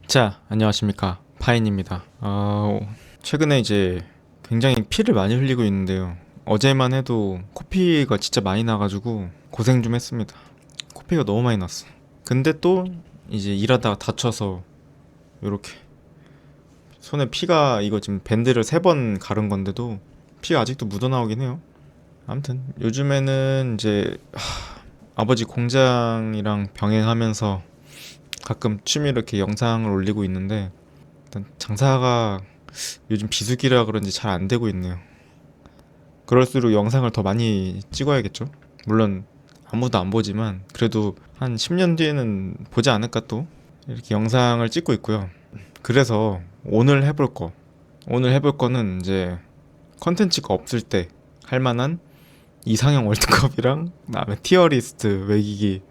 자, 안녕하십니까. 파인입니다. 최근에 이제 굉장히 피를 많이 흘리고 있는데요. 어제만 해도 코피가 진짜 많이 나가지고 고생 좀 했습니다. 코피가 너무 많이 났어. 근데 또 이제 일하다가 다쳐서 요렇게 손에 피가 이거 지금 밴드를 3번 가른 건데도 피가 아직도 묻어나오긴 해요. 아무튼 요즘에는 이제 아버지 공장이랑 병행하면서 가끔 취미로 이렇게 영상을 올리고 있는데 일단 장사가 요즘 비수기라 그런지 잘 안 되고 있네요. 그럴수록 영상을 더 많이 찍어야겠죠? 물론 아무도 안 보지만 그래도 한 10년 뒤에는 보지 않을까 또 이렇게 영상을 찍고 있고요. 그래서 오늘 해볼 거는 이제 컨텐츠가 없을 때 할 만한 이상형 월드컵이랑 그다음에 티어리스트 매기기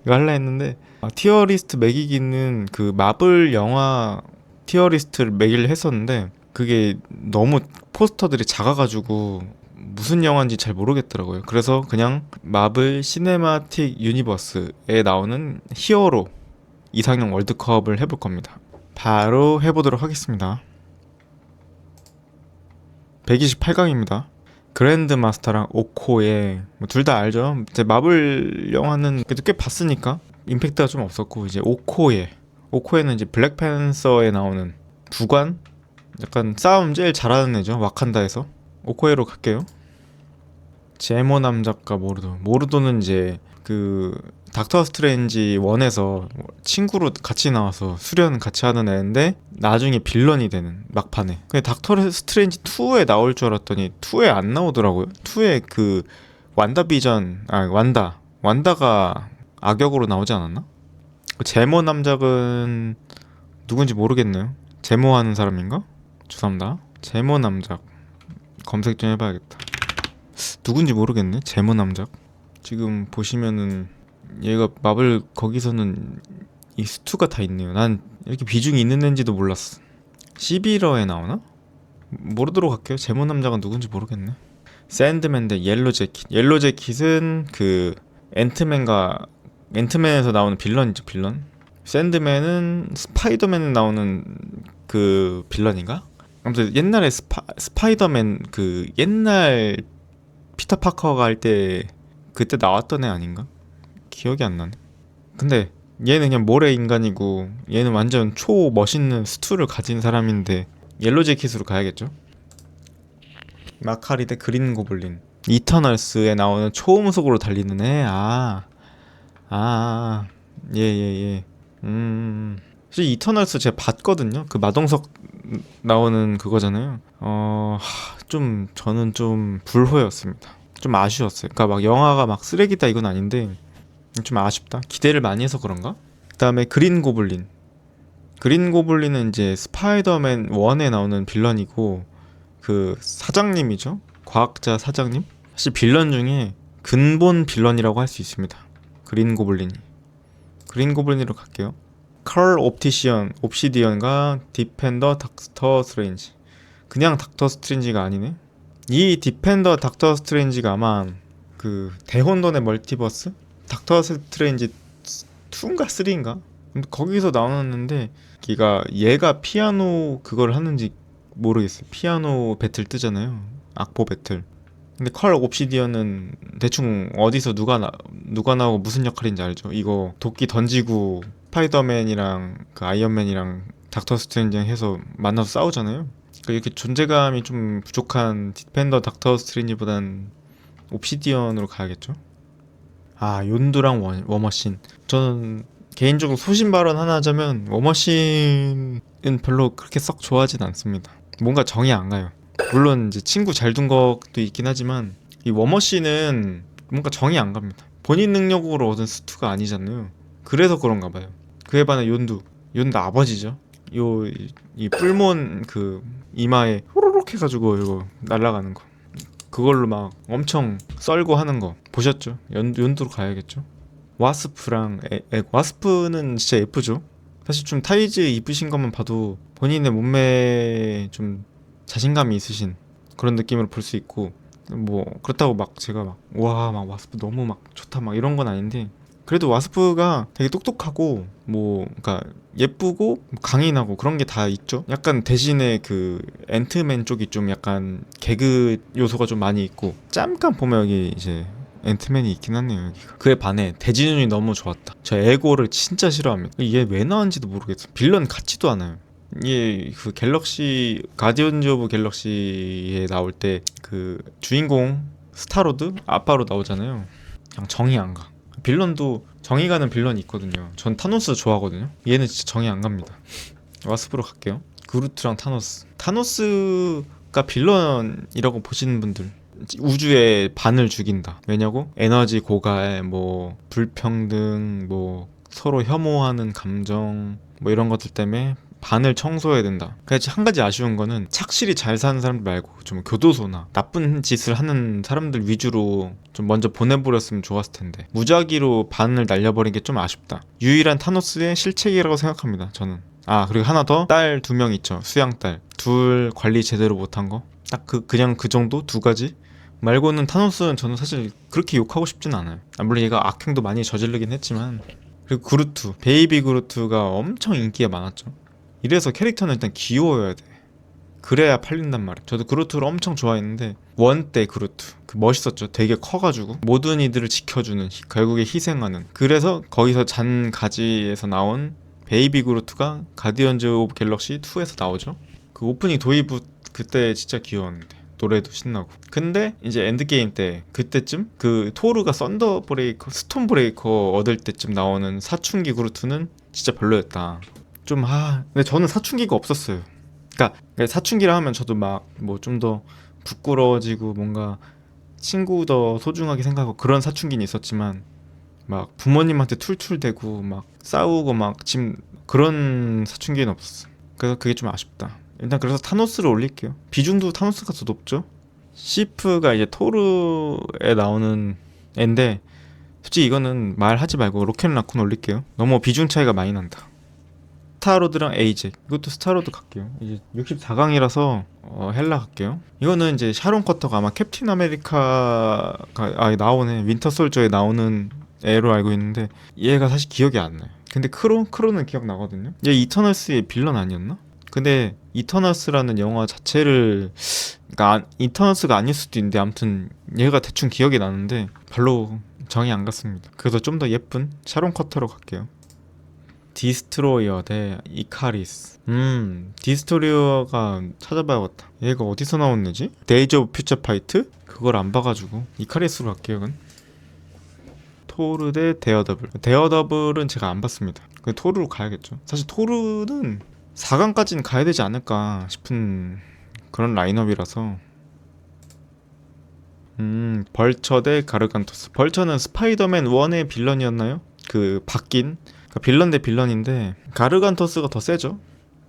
이거 할라 했는데 티어리스트 매기기는 그 마블 영화 티어리스트를 매기를 했었는데 그게 너무 포스터들이 작아가지고 무슨 영화인지 잘 모르겠더라고요. 그래서 그냥 마블 시네마틱 유니버스에 나오는 히어로 이상형 월드컵을 해볼 겁니다. 바로 해보도록 하겠습니다. 128강입니다. 그랜드 마스터랑 오코에 둘 다 알죠? 이제 마블 영화는 그래도 꽤 봤으니까 임팩트가 좀 없었고 이제 오코에는 이제 블랙팬서에 나오는 부관 약간 싸움 제일 잘하는 애죠. 와칸다에서 오코에로 갈게요. 제모 남작과 모르도는 이제 그 닥터 스트레인지 1에서 친구로 같이 나와서 수련 같이 하는 애인데 나중에 빌런이 되는 막판에. 근데 닥터 스트레인지 2에 나올 줄 알았더니 2에 안 나오더라고요. 2에 그 완다가 악역으로 나오지 않았나? 그 제모 남작은 누군지 모르겠네요. 제모하는 사람인가? 죄송합니다. 제모 남작 검색 좀 해봐야겠다. 누군지 모르겠네. 제모 남작. 지금 보시면은 얘가 마블 거기서는 이 스투가 다 있네요. 난 이렇게 비중이 있는 앤지도 몰랐어. 시비러에 나오나? 모르도록 할게요. 제모 남자가 누군지 모르겠네. 샌드맨 대 옐로 재킷. 옐로 재킷은 그 앤트맨에서 나오는 빌런이죠, 빌런. 샌드맨은 스파이더맨에 나오는 그 빌런인가? 아무튼 옛날에 스파이더맨 그 옛날 피터 파커가 할 때 그때 나왔던 애 아닌가? 기억이 안 나네. 근데 얘는 그냥 모래 인간이고 얘는 완전 초 멋있는 스투를 가진 사람인데 옐로 재킷으로 가야겠죠? 마카리 대 그린 고블린. 이터널스에 나오는 초음속으로 달리는 애. 예. 사실 이터널스 제가 봤거든요. 그 마동석 나오는 그거잖아요. 좀 저는 좀 불호였습니다. 좀 아쉬웠어요. 그러니까 막 영화가 막 쓰레기다 이건 아닌데 좀 아쉽다. 기대를 많이 해서 그런가? 그다음에 그린 고블린. 그린 고블린은 이제 스파이더맨 1에 나오는 빌런이고 그 사장님이죠. 과학자 사장님. 사실 빌런 중에 근본 빌런이라고 할 수 있습니다. 그린 고블린이. 그린 고블린으로 갈게요. 컬 옵시디언과 디펜더 닥터 스트레인지. 그냥 닥터 스트레인지가 아니네. 이 디펜더 닥터 스트레인지가 아마 그 대혼돈의 멀티버스? 닥터 스트레인지 2인가 3인가? 거기서 나왔는데 얘가 피아노 그걸 하는지 모르겠어요. 피아노 배틀 뜨잖아요. 악보 배틀. 근데 컬 옵시디언은 대충 어디서 누가 나오고 무슨 역할인지 알죠? 이거 도끼 던지고 스파이더맨이랑 그 아이언맨이랑 닥터 스트레인지랑 해서 만나서 싸우잖아요. 그러니까 이렇게 존재감이 좀 부족한 디펜더 닥터 스트레인지보단 옵시디언으로 가야겠죠? 욘두랑 워머신. 저는 개인적으로 소신 발언 하나 하자면 워머신은 별로 그렇게 썩 좋아하진 않습니다. 뭔가 정이 안 가요. 물론 이제 친구 잘 둔 것도 있긴 하지만 이 워머신은 뭔가 정이 안 갑니다. 본인 능력으로 얻은 스투가 아니잖아요. 그래서 그런가 봐요. 그에 반해 욘두 아버지죠. 이 뿔몬 그 이마에 호로록 해가지고 이거 날아가는 거. 그걸로 막 엄청 썰고 하는 거 보셨죠? 연두로 가야겠죠? 와스프는 진짜 예쁘죠? 사실 좀 타이즈 입으신 것만 봐도 본인의 몸매에 좀 자신감이 있으신 그런 느낌으로 볼 수 있고 뭐 그렇다고 막 제가 막 와 막 와스프 너무 막 좋다 막 이런 건 아닌데 그래도 와스프가 되게 똑똑하고 뭐 그러니까 예쁘고 강인하고 그런 게 다 있죠. 약간 대신에 그 앤트맨 쪽이 좀 약간 개그 요소가 좀 많이 있고, 잠깐 보면 여기 이제 앤트맨이 있긴 하네요 여기가. 그에 반해 대지눈이 너무 좋았다. 저 에고를 진짜 싫어합니다. 얘 왜 나왔는지도 모르겠어. 빌런 같지도 않아요. 이게 그 갤럭시 가디언즈 오브 갤럭시에 나올 때 그 주인공 스타로드 아빠로 나오잖아요. 그냥 정이 안 가. 빌런도 정이 가는 빌런이 있거든요. 전 타노스 좋아하거든요. 얘는 진짜 정이 안 갑니다. 와스프로 갈게요. 그루트랑 타노스. 타노스가 빌런이라고 보시는 분들, 우주의 반을 죽인다. 왜냐고? 에너지 고갈, 뭐 불평등, 뭐 서로 혐오하는 감정, 뭐 이런 것들 때문에 반을 청소해야 된다. 그래서 한 가지 아쉬운 거는 착실히 잘 사는 사람들 말고 좀 교도소나 나쁜 짓을 하는 사람들 위주로 좀 먼저 보내버렸으면 좋았을 텐데, 무작위로 반을 날려버린 게 좀 아쉽다. 유일한 타노스의 실책이라고 생각합니다 저는. 아, 그리고 하나 더, 딸 2명 있죠. 수양딸 둘 관리 제대로 못한 거, 딱 그냥 그 정도 두 가지 말고는 타노스는 저는 사실 그렇게 욕하고 싶진 않아요. 물론 얘가 악행도 많이 저지르긴 했지만. 그리고 그루트, 베이비 그루트가 엄청 인기가 많았죠. 이래서 캐릭터는 일단 귀여워야 돼. 그래야 팔린단 말이야. 저도 그루트를 엄청 좋아했는데 원 때 그루트 그 멋있었죠. 되게 커가지고 모든 이들을 지켜주는, 결국에 희생하는. 그래서 거기서 잔 가지에서 나온 베이비 그루트가 가디언즈 오브 갤럭시 2에서 나오죠. 그 오프닝 도입부 그때 진짜 귀여웠는데 노래도 신나고. 근데 이제 엔드게임 때 그때쯤 그 토르가 썬더 브레이커, 스톤 브레이커 얻을 때쯤 나오는 사춘기 그루트는 진짜 별로였다. 좀 근데 저는 사춘기가 없었어요. 그러니까 사춘기라 하면 저도 막 뭐 좀 더 부끄러워지고 뭔가 친구 더 소중하게 생각하고 그런 사춘기는 있었지만, 막 부모님한테 툴툴대고 막 싸우고 막 지금 그런 사춘기는 없었어. 그래서 그게 좀 아쉽다. 일단 그래서 타노스를 올릴게요. 비중도 타노스가 더 높죠. 시프가 이제 토르에 나오는 앤데, 솔직히 이거는 말하지 말고 로켓 라쿤 올릴게요. 너무 비중 차이가 많이 난다. 스타로드랑 에이젝, 이것도 스타로드 갈게요. 이제 64강이라서 헬라 갈게요. 이거는 이제 샤론 커터가 아마 캡틴 아메리카가 나오네, 윈터 솔저에 나오는 애로 알고 있는데 얘가 사실 기억이 안 나요. 근데 크로는 기억나거든요. 얘 이터널스의 빌런 아니었나? 근데 이터널스라는 영화 자체를, 그러니까 이터널스가 아닐 수도 있는데 아무튼 얘가 대충 기억이 나는데 별로 정이 안 갔습니다. 그래서 좀 더 예쁜 샤론 커터로 갈게요. 디스트로이어 대 이카리스. 디스트로이어가 찾아봐야겠다. 얘가 어디서 나온 애지? 데이즈 오브 퓨처 파이트? 그걸 안 봐가지고 이카리스로 갈게요. 이건 토르 대 데어더블. 데어더블은 제가 안 봤습니다. 근데 토르로 가야겠죠. 사실 토르는 4강까지는 가야 되지 않을까 싶은 그런 라인업이라서. 벌처 대 가르간토스. 벌처는 스파이더맨 1의 빌런이었나요? 그 바뀐, 그러니까 빌런 대 빌런인데 가르간토스가 더 세죠.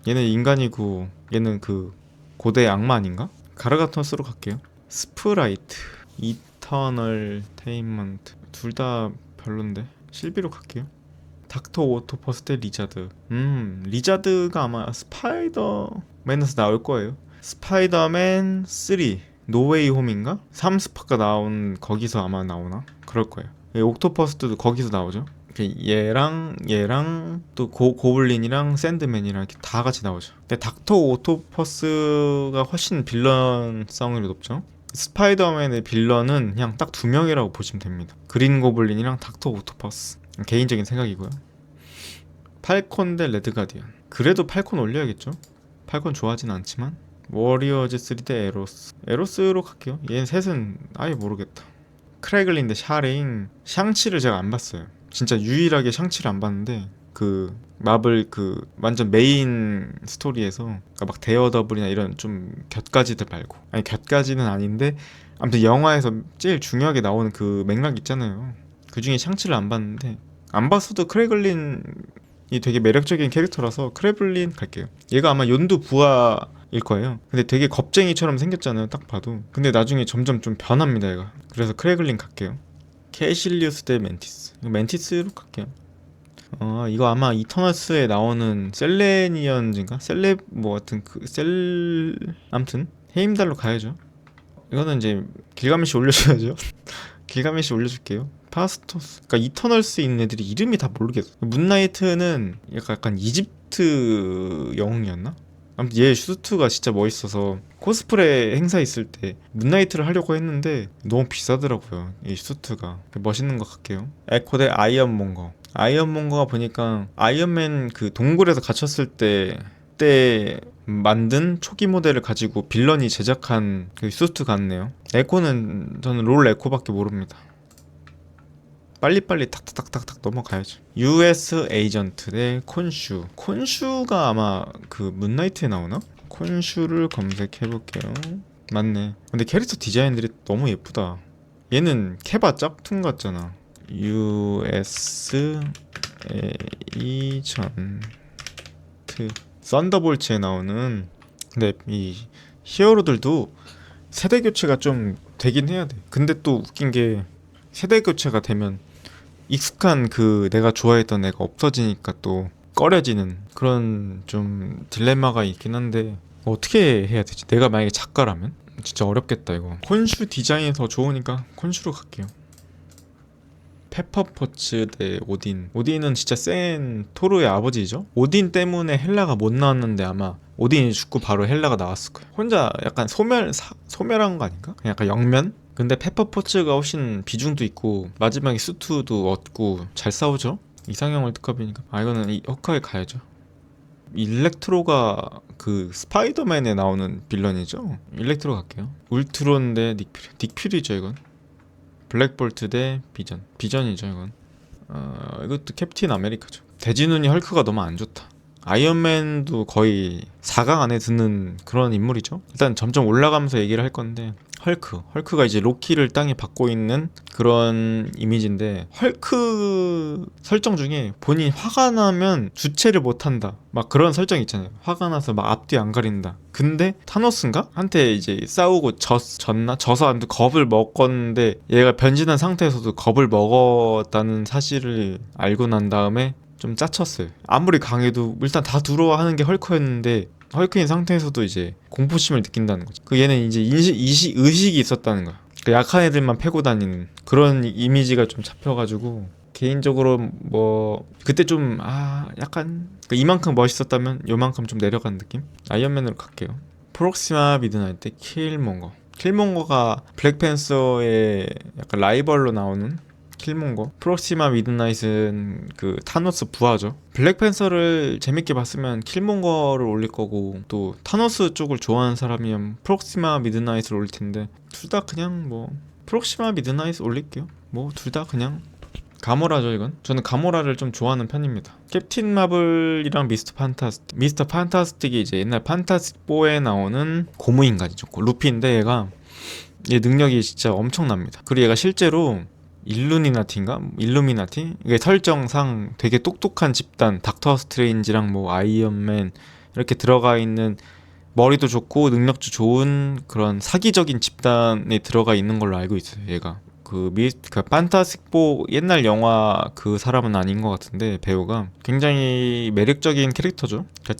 얘는 인간이고 얘는 그 고대 악마 아닌가? 가르간토스로 갈게요. 스프라이트, 이터널 테인먼트 둘 다 별론데 실비로 갈게요. 닥터 오토퍼스 대 리자드. 리자드가 아마 스파이더맨에서 나올 거예요. 스파이더맨 3 노웨이 홈인가? 3스파가 나온 거기서 아마 나오나? 그럴 거예요. 옥토퍼스도 거기서 나오죠. 얘랑 또 고블린이랑 샌드맨이랑 이렇게 다 같이 나오죠. 근데 닥터 오토퍼스가 훨씬 빌런성이 높죠. 스파이더맨의 빌런은 그냥 딱 2명이라고 보시면 됩니다. 그린 고블린이랑 닥터 오토퍼스. 개인적인 생각이고요. 팔콘 대 레드 가디언. 그래도 팔콘 올려야겠죠. 팔콘 좋아하진 않지만. 워리어즈 3 대 에로스로 갈게요. 얘는 셋은 아예 모르겠다. 크래글린 대 샤링. 샹치를 제가 안 봤어요. 진짜 유일하게 샹치를 안 봤는데 그 마블 그 완전 메인 스토리에서, 그러니까 막 데어더블이나 이런 좀 곁가지들 말고, 아니 곁가지는 아닌데 아무튼 영화에서 제일 중요하게 나오는 그 맥락 있잖아요. 그 중에 샹치를 안 봤는데, 안 봤어도 크래글린이 되게 매력적인 캐릭터라서 크래글린 갈게요. 얘가 아마 연두 부하일 거예요. 근데 되게 겁쟁이처럼 생겼잖아요 딱 봐도. 근데 나중에 점점 좀 변합니다 얘가. 그래서 크래글린 갈게요. 캐실리우스 대 멘티스. 멘티스로 갈게요. 이거 아마 이터널스에 나오는 셀레니언즈인가? 뭐 같은 아무튼 헤임달로 가야죠. 이거는 이제 길가메시 올려줘야죠. 길가메시 올려줄게요. 파스토스. 그러니까 이터널스에 있는 애들이 이름이 다 모르겠어. 문나이트는 약간 이집트 영웅이었나? 아무튼 얘 슈트가 진짜 멋있어서 코스프레 행사 있을 때 문나이트를 하려고 했는데 너무 비싸더라고요. 이 슈트가. 멋있는 것 같게요. 에코 대 아이언몽거. 아이언몽거가 보니까 아이언맨 그 동굴에서 갇혔을 때 만든 초기 모델을 가지고 빌런이 제작한 그 슈트 같네요. 에코는 저는 롤 에코밖에 모릅니다. 빨리빨리 탁탁탁탁 넘어가야죠. US 에이전트 대 콘슈. 콘슈가 아마 그 문나이트에 나오나? 콘슈를 검색해볼게요. 맞네. 근데 캐릭터 디자인들이 너무 예쁘다. 얘는 케바 짝퉁 같잖아. US 에이전트 썬더볼츠에 나오는. 근데 이 히어로들도 세대 교체가 좀 되긴 해야 돼. 근데 또 웃긴 게 세대 교체가 되면 익숙한 그 내가 좋아했던 애가 없어지니까 또 꺼려지는 그런 좀 딜레마가 있긴 한데 어떻게 해야 되지? 내가 만약에 작가라면? 진짜 어렵겠다 이거. 콘슈 디자인이 더 좋으니까 콘슈로 갈게요. 페퍼포츠 대 오딘. 오딘은 진짜 센 토르의 아버지죠? 오딘 때문에 헬라가 못 나왔는데 아마 오딘이 죽고 바로 헬라가 나왔을 거예요. 혼자 약간 소멸한 거 아닌가? 그냥 약간 영면? 근데 페퍼포츠가 훨씬 비중도 있고 마지막에 수트도 얻고 잘 싸우죠? 이상형 월드컵이니까. 이거는 이 허카에 가야죠. 일렉트로가 그 스파이더맨에 나오는 빌런이죠? 일렉트로 갈게요. 울트론 대 닉퓨리. 닉퓨리죠 이건. 블랙볼트 대 비전이죠 이건. 이것도 캡틴 아메리카죠. 대지눈이 헐크가 너무 안 좋다. 아이언맨도 거의 4강 안에 드는 그런 인물이죠. 일단 점점 올라가면서 얘기를 할 건데 헐크가 이제 로키를 땅에 받고 있는 그런 이미지인데 헐크 설정 중에 본인이 화가 나면 주체를 못한다 막 그런 설정 있잖아요. 화가 나서 막 앞뒤 안 가린다. 근데 타노스인가? 한테 이제 싸우고 져서 아무튼 겁을 먹었는데 얘가 변신한 상태에서도 겁을 먹었다는 사실을 알고 난 다음에 좀 짜쳤어요. 아무리 강해도 일단 다 들어와 하는 게 헐크였는데 헐크인 상태에서도 이제 공포심을 느낀다는 거죠. 그 얘는 이제 의식이 있었다는 거야. 그 약한 애들만 패고 다니는 그런 이미지가 좀 잡혀가지고 개인적으로 뭐 그때 좀 약간 이만큼 멋있었다면 요만큼 좀 내려간 느낌? 아이언맨으로 갈게요. 프록시마 미드나이트 대 킬몽거가 블랙팬서의 약간 라이벌로 나오는 킬몽거. 프록시마 미드나잇은 그 타노스 부하죠. 블랙팬서를 재밌게 봤으면 킬몽거를 올릴 거고 또 타노스 쪽을 좋아하는 사람이면 프록시마 미드나잇을 올릴 텐데 둘 다 그냥 뭐 프록시마 미드나잇 올릴게요. 뭐 둘 다 그냥 가모라죠 이건. 저는 가모라를 좀 좋아하는 편입니다. 캡틴 마블이랑 미스터 판타스틱이 이제 옛날 판타스틱 4에 나오는 고무인간이죠. 루피인데 얘 능력이 진짜 엄청납니다. 그리고 얘가 실제로 일루미나티? 이게 설정상 되게 똑똑한 집단, 닥터 스트레인지랑 뭐 아이언맨 이렇게 들어가 있는 머리도 좋고 능력도 좋은 그런 사기적인 집단에 들어가 있는 걸로 알고 있어요. 얘가 그 판타스틱 4 옛날 영화 그 사람은 아닌 것 같은데 배우가 굉장히 매력적인 캐릭터죠. 그러니까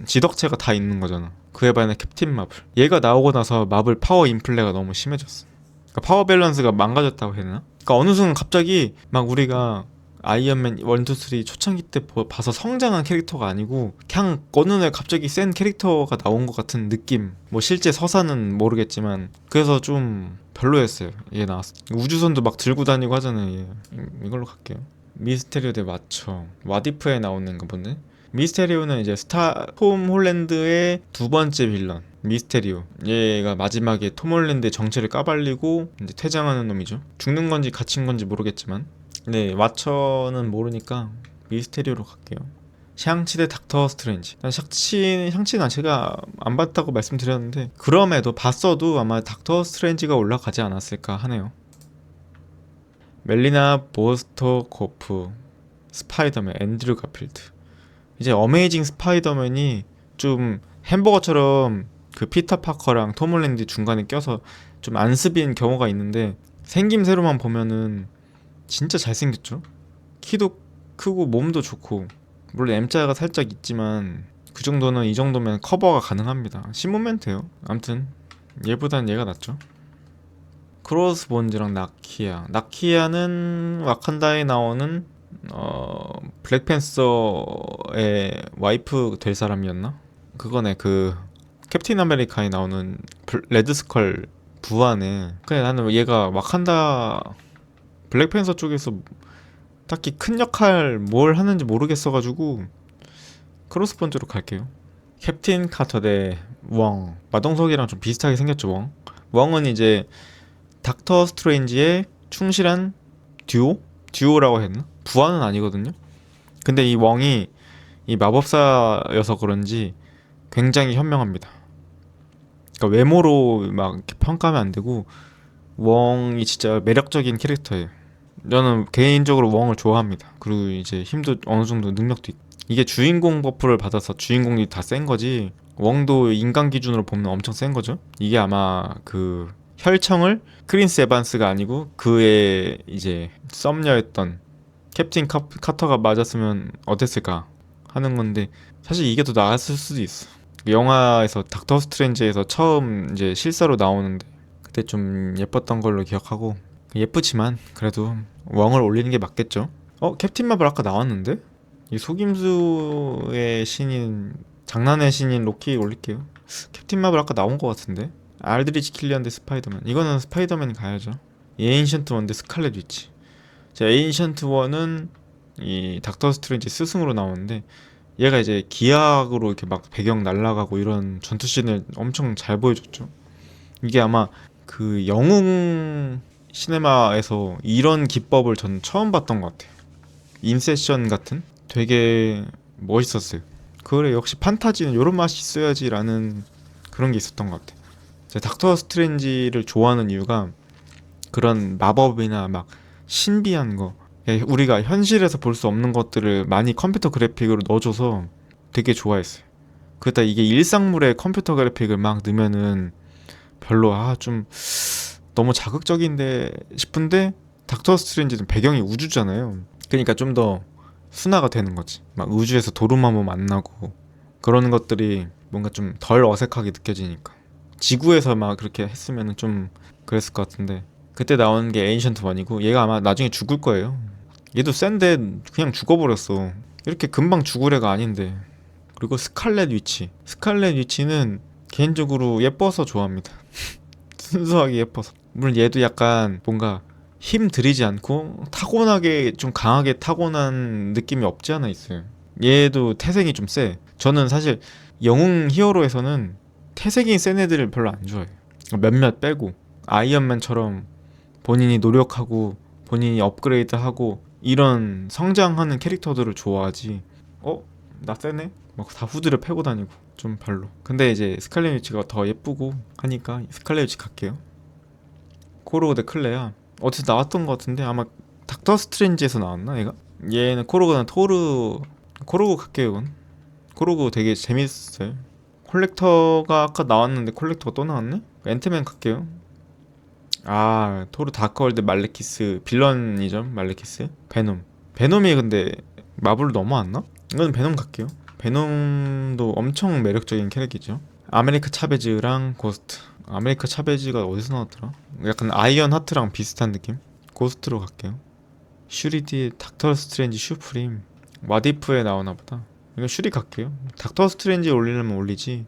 지덕체가 다 있는 거잖아. 그에 반해 캡틴 마블. 얘가 나오고 나서 마블 파워 인플레가 너무 심해졌어. 그러니까 파워 밸런스가 망가졌다고 해야 되나? 그러니까 어느 순간 갑자기 막 우리가 아이언맨 1, 2, 3 초창기 때 봐서 성장한 캐릭터가 아니고 그냥 어느 날 갑자기 센 캐릭터가 나온 것 같은 느낌. 뭐 실제 서사는 모르겠지만 그래서 좀 별로였어요. 얘 나왔어. 우주선도 막 들고 다니고 하잖아요. 얘. 이걸로 갈게요. 미스테리오 대 마처. 와디프에 나오는 거 보네. 미스테리오는 이제 톰 홀랜드의 두 번째 빌런. 미스테리오. 얘가 마지막에 톰 홀랜드의 정체를 까발리고 이제 퇴장하는 놈이죠. 죽는 건지 갇힌 건지 모르겠지만. 네, 와처는 모르니까 미스테리오로 갈게요. 샹치 대 닥터 스트레인지. 샹치는 제가 안 봤다고 말씀드렸는데 그럼에도 봤어도 아마 닥터 스트레인지가 올라가지 않았을까 하네요. 멜리나 보스토코프 스파이더맨 앤드류 가필드. 이제 어메이징 스파이더맨이 좀 햄버거처럼 그 피터 파커랑 톰 홀랜드 중간에 껴서 좀 안습인 경우가 있는데 생김새로만 보면은 진짜 잘생겼죠? 키도 크고 몸도 좋고 물론 M자가 살짝 있지만 그 정도는 이 정도면 커버가 가능합니다. 신모멘트예요. 암튼 얘보단 얘가 낫죠. 크로스본즈랑 나키아는 와칸다에 나오는 블랙팬서의 와이프 될 사람이었나? 그거네. 그 캡틴 아메리카에 나오는 레드스컬 부하네. 그래, 나는 얘가 와칸다 블랙팬서 쪽에서 딱히 큰 역할 뭘 하는지 모르겠어가지고 크로스본즈로 갈게요. 캡틴 카터 대 웡. 마동석이랑 좀 비슷하게 생겼죠, 웡. 웡은 이제 닥터 스트레인지의 충실한 듀오? 듀오라고 했나? 부하는 아니거든요. 근데 이 웡이 이 마법사여서 그런지 굉장히 현명합니다. 그러니까 외모로 막 이렇게 평가하면 안 되고 웡이 진짜 매력적인 캐릭터예요. 저는 개인적으로 웡을 좋아합니다. 그리고 이제 힘도 어느 정도 능력도 있고. 이게 주인공 버프를 받아서 주인공이 다 센 거지. 웡도 인간 기준으로 보면 엄청 센 거죠. 이게 아마 그 혈청을 크린스 에반스가 아니고 그의 이제 썸녀였던 캡틴 카터가 맞았으면 어땠을까 하는 건데, 사실 이게 더 나았을 수도 있어. 영화에서 닥터 스트레인지에서 처음 이제 실사로 나오는데 그때 좀 예뻤던 걸로 기억하고, 예쁘지만 그래도 웡을 올리는 게 맞겠죠. 캡틴 마블 아까 나왔는데? 이 속임수의 신인, 장난의 신인 로키 올릴게요. 캡틴 마블 아까 나온 것 같은데? 알드리치 킬리안 대 스파이더맨. 이거는 스파이더맨 가야죠. 에인션트 원 대 스칼렛 위치. 자, 에인션트 원은 이 닥터 스트레인지 스승으로 나오는데, 얘가 이제 기악으로 이렇게 막 배경 날아가고 이런 전투씬을 엄청 잘 보여줬죠. 이게 아마 그 영웅 시네마에서 이런 기법을 전 처음 봤던 것 같아요. 인셉션 같은? 되게 멋있었어요. 그래, 역시 판타지는 이런 맛이 있어야지라는 그런 게 있었던 것 같아요. 제가 닥터 스트레인지를 좋아하는 이유가 그런 마법이나 막 신비한 거, 우리가 현실에서 볼 수 없는 것들을 많이 컴퓨터 그래픽으로 넣어줘서 되게 좋아했어요. 그러다 이게 일상물에 컴퓨터 그래픽을 막 넣으면은 별로 좀 너무 자극적인데 싶은데, 닥터 스트레인지는 배경이 우주잖아요. 그러니까 좀 더 순화가 되는 거지. 막 우주에서 도루마무 만나고 그러는 것들이 뭔가 좀 덜 어색하게 느껴지니까. 지구에서 막 그렇게 했으면은 좀 그랬을 것 같은데, 그때 나온 게 에인션트 1이고 얘가 아마 나중에 죽을 거예요. 얘도 센데 그냥 죽어버렸어. 이렇게 금방 죽을 애가 아닌데. 그리고 스칼렛 위치. 스칼렛 위치는 개인적으로 예뻐서 좋아합니다. 순수하게 예뻐서. 물론 얘도 약간 뭔가 힘 들이지 않고 타고나게 좀 강하게 타고난 느낌이 없지 않아 있어요. 얘도 태생이 좀 세. 저는 사실 영웅 히어로에서는 태생이 센 애들을 별로 안 좋아해요. 몇몇 빼고 아이언맨처럼 본인이 노력하고 본인이 업그레이드하고 이런 성장하는 캐릭터들을 좋아하지. 나 세네? 막 다 후드를 패고 다니고 좀 별로. 근데 이제 스칼렛 위치가 더 예쁘고 하니까 스칼렛 위치 갈게요. 코르고 대 클레야. 어디서 나왔던 것 같은데 아마 닥터 스트레인지에서 나왔나 얘가? 얘는 코르고는 코르고 갈게요. 이건 코르고 되게 재밌어요. 콜렉터가 아까 나왔는데 콜렉터가 또 나왔네? 앤트맨 갈게요. 토르 다크월드 말레키스 빌런이죠. 말레키스 베놈이 근데 마블로 넘어왔나? 이건 베놈 갈게요. 베놈도 엄청 매력적인 캐릭이죠. 아메리카 차베즈랑 고스트. 아메리카 차베즈가 어디서 나왔더라? 약간 아이언 하트랑 비슷한 느낌? 고스트로 갈게요. 슈리디 닥터 스트레인지 슈프림. 와디프에 나오나보다. 이거 슈리 갈게요. 닥터 스트레인지 올리려면 올리지.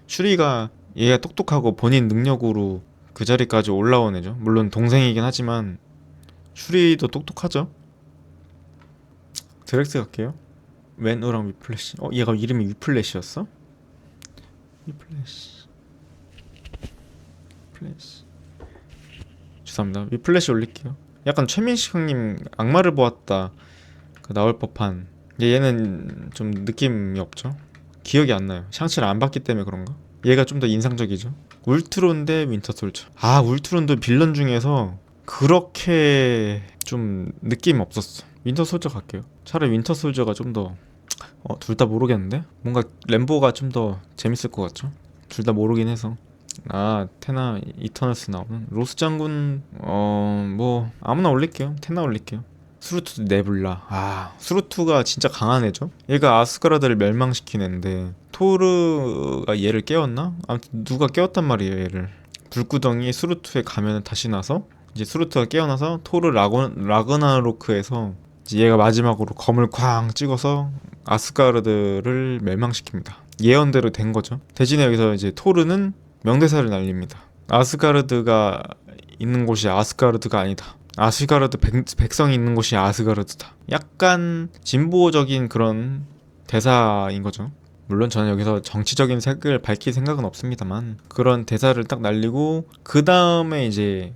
슈리가 얘가 똑똑하고 본인 능력으로 그 자리까지 올라온 애죠. 물론 동생이긴 하지만 슈리도 똑똑하죠. 드렉스 갈게요. 웬우랑 위플래시. 얘가 이름이 위플래시였어? 위플래시. 죄송합니다. 위플래시 올릴게요. 약간 최민식 형님 악마를 보았다 그 나올 법한. 얘는 좀 느낌이 없죠. 기억이 안 나요. 샹치를 안 봤기 때문에 그런가? 얘가 좀 더 인상적이죠. 울트론 대 윈터솔저. 윈트론도 빌런 중에서 그렇게 좀 느낌 없었어. 윈터솔저 갈게요. 차라리 윈터솔저가 좀 더 둘 다 모르겠는데? 뭔가 램보가 좀 더 재밌을 것 같죠? 둘 다 모르긴 해서. 테나 이터널스 나오는 로스 장군. 뭐 아무나 올릴게요. 테나 올릴게요. 수루투 네블라. 수루투가 진짜 강한 애죠. 얘가 아스가라드를 멸망시킨 애인데 토르가 얘를 깨웠나? 아무튼 누가 깨웠단 말이에요 얘를. 불구덩이 수루트에 가면 다시 나서 이제 수루트가 깨어나서 토르 라그나로크에서 이제 얘가 마지막으로 검을 쾅 찍어서 아스가르드를 멸망시킵니다. 예언대로 된 거죠. 대신에 여기서 이제 토르는 명대사를 날립니다. 아스가르드가 있는 곳이 아스가르드가 아니다. 아스가르드 백성이 있는 곳이 아스가르드다. 약간 진보적인 그런 대사인 거죠. 물론 저는 여기서 정치적인 색을 밝힐 생각은 없습니다만 그런 대사를 딱 날리고 그 다음에 이제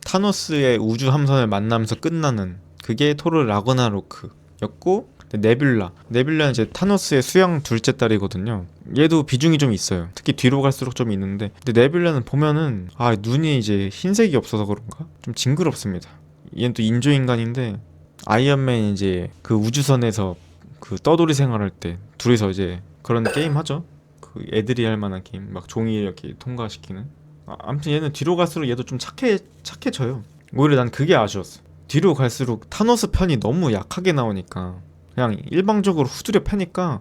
타노스의 우주 함선을 만나면서 끝나는 그게 토르 라그나로크였고 네뷸라는 이제 타노스의 수양 둘째 딸이거든요. 얘도 비중이 좀 있어요. 특히 뒤로 갈수록 좀 있는데 근데 네뷸라는 보면은 눈이 이제 흰색이 없어서 그런가? 좀 징그럽습니다. 얘는 또 인조인간인데 아이언맨이 이제 그 우주선에서 그 떠돌이 생활할 때 둘이서 이제 그런 게임 하죠. 그 애들이 할 만한 게임 막 종이 이렇게 통과시키는. 아무튼 얘는 뒤로 갈수록 얘도 좀 착해져요. 오히려 난 그게 아쉬웠어. 뒤로 갈수록 타노스 편이 너무 약하게 나오니까 그냥 일방적으로 후드려 패니까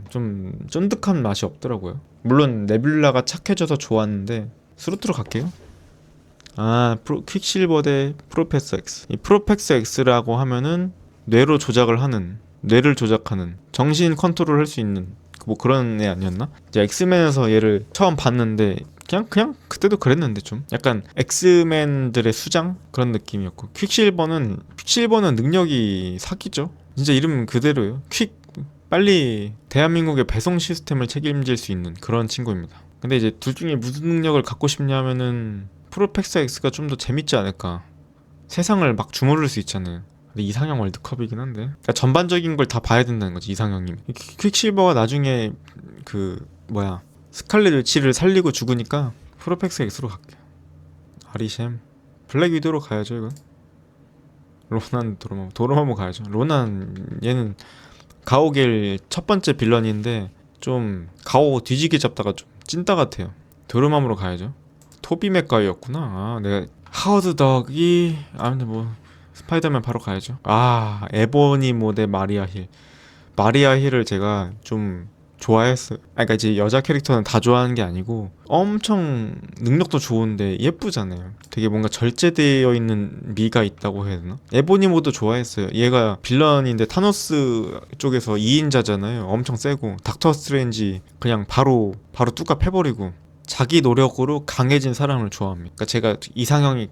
좀 쫀득한 맛이 없더라고요. 물론 네뷸라가 착해져서 좋았는데 수루트로 갈게요. 퀵실버 대 프로페서 X. 이 프로페서 X라고 하면은 뇌를 조작하는 정신 컨트롤 할 수 있는 뭐 그런 애 아니었나? 이제 엑스맨에서 얘를 처음 봤는데 그냥 그때도 그랬는데 좀 약간 엑스맨들의 수장 그런 느낌이었고 퀵실버는 능력이 사기죠. 진짜 이름 그대로예요. 빨리 대한민국의 배송 시스템을 책임질 수 있는 그런 친구입니다. 근데 이제 둘 중에 무슨 능력을 갖고 싶냐면은 프로펙서 X가 좀 더 재밌지 않을까. 세상을 막 주무를 수 있잖아요. 근데 이상형 월드컵이긴 한데 그러니까 전반적인 걸 다 봐야 된다는 거지 이상형님. 퀵실버가 나중에 스칼렛 위치를 살리고 죽으니까 프로펙서 X로 갈게요. 아리셴 블랙 위도로 가야죠 이건. 로난 도르마무 가야죠. 로난 얘는 가오갤 첫 번째 빌런인데 좀 가오 뒤지게 잡다가 좀 찐따 같아요. 도르마무로 가야죠. 토비 맥과이였구나. 내가 하워드 덕이 근데 스파이더맨 바로 가야죠. 에보니 모델 마리아 힐을 제가 좀 좋아했어요. 그러니까 이제 여자 캐릭터는 다 좋아하는 게 아니고 엄청 능력도 좋은데 예쁘잖아요. 되게 뭔가 절제되어 있는 미가 있다고 해야 되나? 에보니모도 좋아했어요. 얘가 빌런인데 타노스 쪽에서 2인자잖아요. 엄청 세고 닥터 스트레인지 그냥 바로 뚜까 패버리고 자기 노력으로 강해진 사람을 좋아합니다. 그러니까 제가 이상향이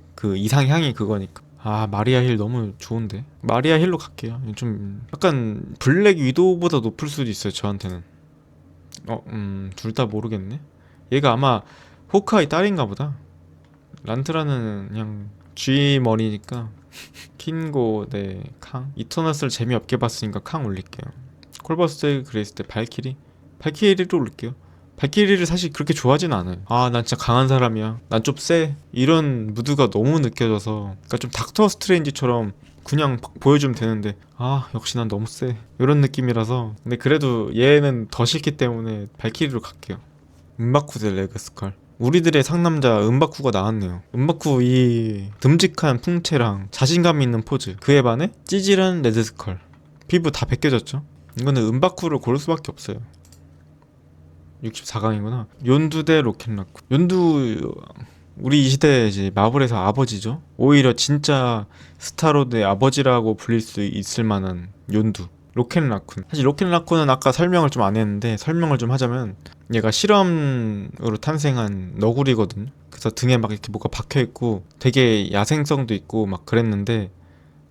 그거니까. 마리아 힐 너무 좋은데 마리아 힐로 갈게요. 좀 약간 블랙 위도우보다 높을 수도 있어요 저한테는. 둘 다 모르겠네. 얘가 아마 호크아이 딸인가 보다. 란트라는 그냥 G 머리니까 킨고 대 캉. 이터널스를 재미없게 봤으니까 캉 올릴게요. 콜버스 그레이스 대 발키리로 올릴게요. 발키리를 사실 그렇게 좋아하진 않아요. 난 진짜 강한 사람이야, 난 좀 쎄, 이런 무드가 너무 느껴져서 그러니까 좀 닥터 스트레인지처럼 그냥 보여주면 되는데 역시 난 너무 쎄 이런 느낌이라서. 근데 그래도 얘는 더 싫기 때문에 발키리로 갈게요. 은바쿠 대 레그스컬. 우리들의 상남자 은바쿠가 나왔네요. 은바쿠 이 듬직한 풍채랑 자신감 있는 포즈, 그에 반해 찌질한 레드스컬. 피부 다 벗겨졌죠. 이거는 은바쿠를 고를 수밖에 없어요. 64강이구나. 욘두 대 로켓라쿠. 욘두 우리 이 시대 이제 마블에서 아버지죠. 오히려 진짜 스타로드의 아버지라고 불릴 수 있을 만한 욘두. 로켓라쿤. 사실 로켓라쿤은 아까 설명을 좀 안 했는데 설명을 좀 하자면 얘가 실험으로 탄생한 너구리거든요. 그래서 등에 막 이렇게 뭐가 박혀있고 되게 야생성도 있고 막 그랬는데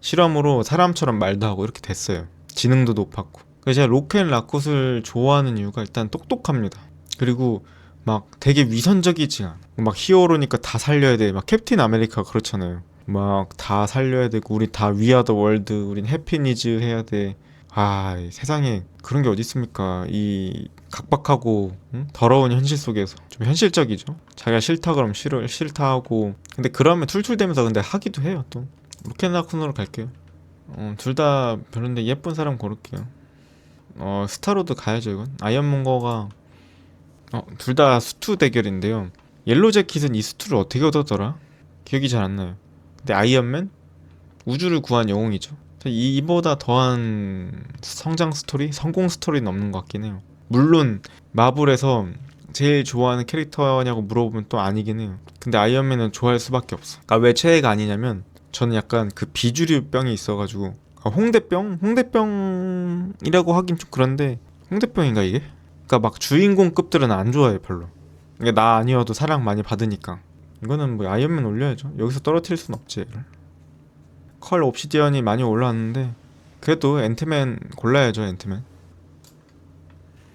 실험으로 사람처럼 말도 하고 이렇게 됐어요. 지능도 높았고. 그래서 제가 로켓라쿤을 좋아하는 이유가 일단 똑똑합니다. 그리고 막 되게 위선적이지 않아. 막 히어로니까 다 살려야 돼. 막 캡틴 아메리카 그렇잖아요. 막 다 살려야 되고 우리 다 위아더 월드, 우린 해피니즈 해야 돼. 세상에 그런 게 어디 있습니까? 이 각박하고 더러운 현실 속에서 좀 현실적이죠. 자기가 싫다 그러면 싫다 하고. 근데 그러면 툴툴대면서 근데 하기도 해요. 또 로켓라쿤으로 갈게요. 둘 다 별론데 예쁜 사람 고를게요. 스타로드 가야죠 이건. 아이언문거가 둘 다 수투 대결인데요. 옐로우 재킷은 이 수투를 어떻게 얻었더라? 기억이 잘 안 나요. 근데 아이언맨? 우주를 구한 영웅이죠. 이보다 더한 성공 스토리는 없는 것 같긴 해요. 물론 마블에서 제일 좋아하는 캐릭터냐고 물어보면 또 아니긴 해요. 근데 아이언맨은 좋아할 수밖에 없어. 그러니까 왜 최애가 아니냐면 저는 약간 그 비주류병이 있어가지고 홍대병? 홍대병이라고 하긴 좀 그런데 홍대병인가 이게? 그러니까 막 주인공급들은 안 좋아해 별로. 이게 나 아니어도 사랑 많이 받으니까. 이거는 뭐 아이언맨 올려야죠. 여기서 떨어뜨릴 순 없지 얘를. 컬 옵시디언이 많이 올라왔는데 그래도 앤트맨 골라야죠. 앤트맨.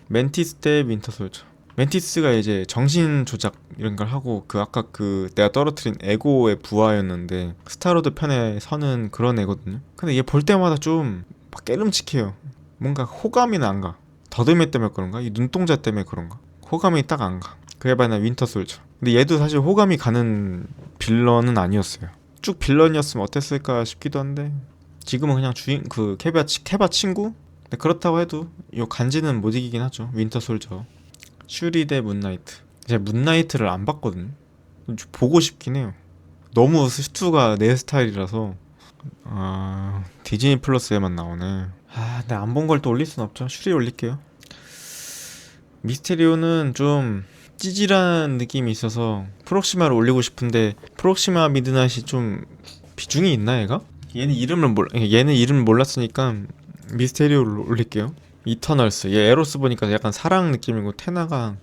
멘티스 대 윈터 솔저. 멘티스가 이제 정신 조작 이런 걸 하고 그 아까 그 내가 떨어뜨린 에고의 부하였는데 스타로드 편에 서는 그런 애거든요. 근데 얘 볼 때마다 좀 막 깨름칙해요. 뭔가 호감이 안 가. 더듬이 때문에 그런가? 이 눈동자 때문에 그런가? 호감이 딱 안 가. 그에 반해 윈터 솔저. 근데 얘도 사실 호감이 가는 빌런은 아니었어요. 쭉 빌런이었으면 어땠을까 싶기도 한데 지금은 그냥 주인 그 케바 친구? 근데 그렇다고 해도 이 간지는 못 이기긴 하죠. 윈터 솔저. 슈리 대 문나이트. 제가 문나이트를 안 봤거든요. 좀 보고 싶긴 해요. 너무 스투가 내 스타일이라서. 디즈니 플러스에만 나오네. 근데 안 본 걸 또 올릴 순 없죠. 슈리 올릴게요. 미스테리오는 좀 찌질한 느낌이 있어서 프록시마를 올리고 싶은데 프록시마 미드나잇이 좀 비중이 있나 얘가? 얘는 이름을 몰랐으니까 미스테리오를 올릴게요. 이터널스. 얘 에로스 보니까 약간 사랑 느낌이고 테나가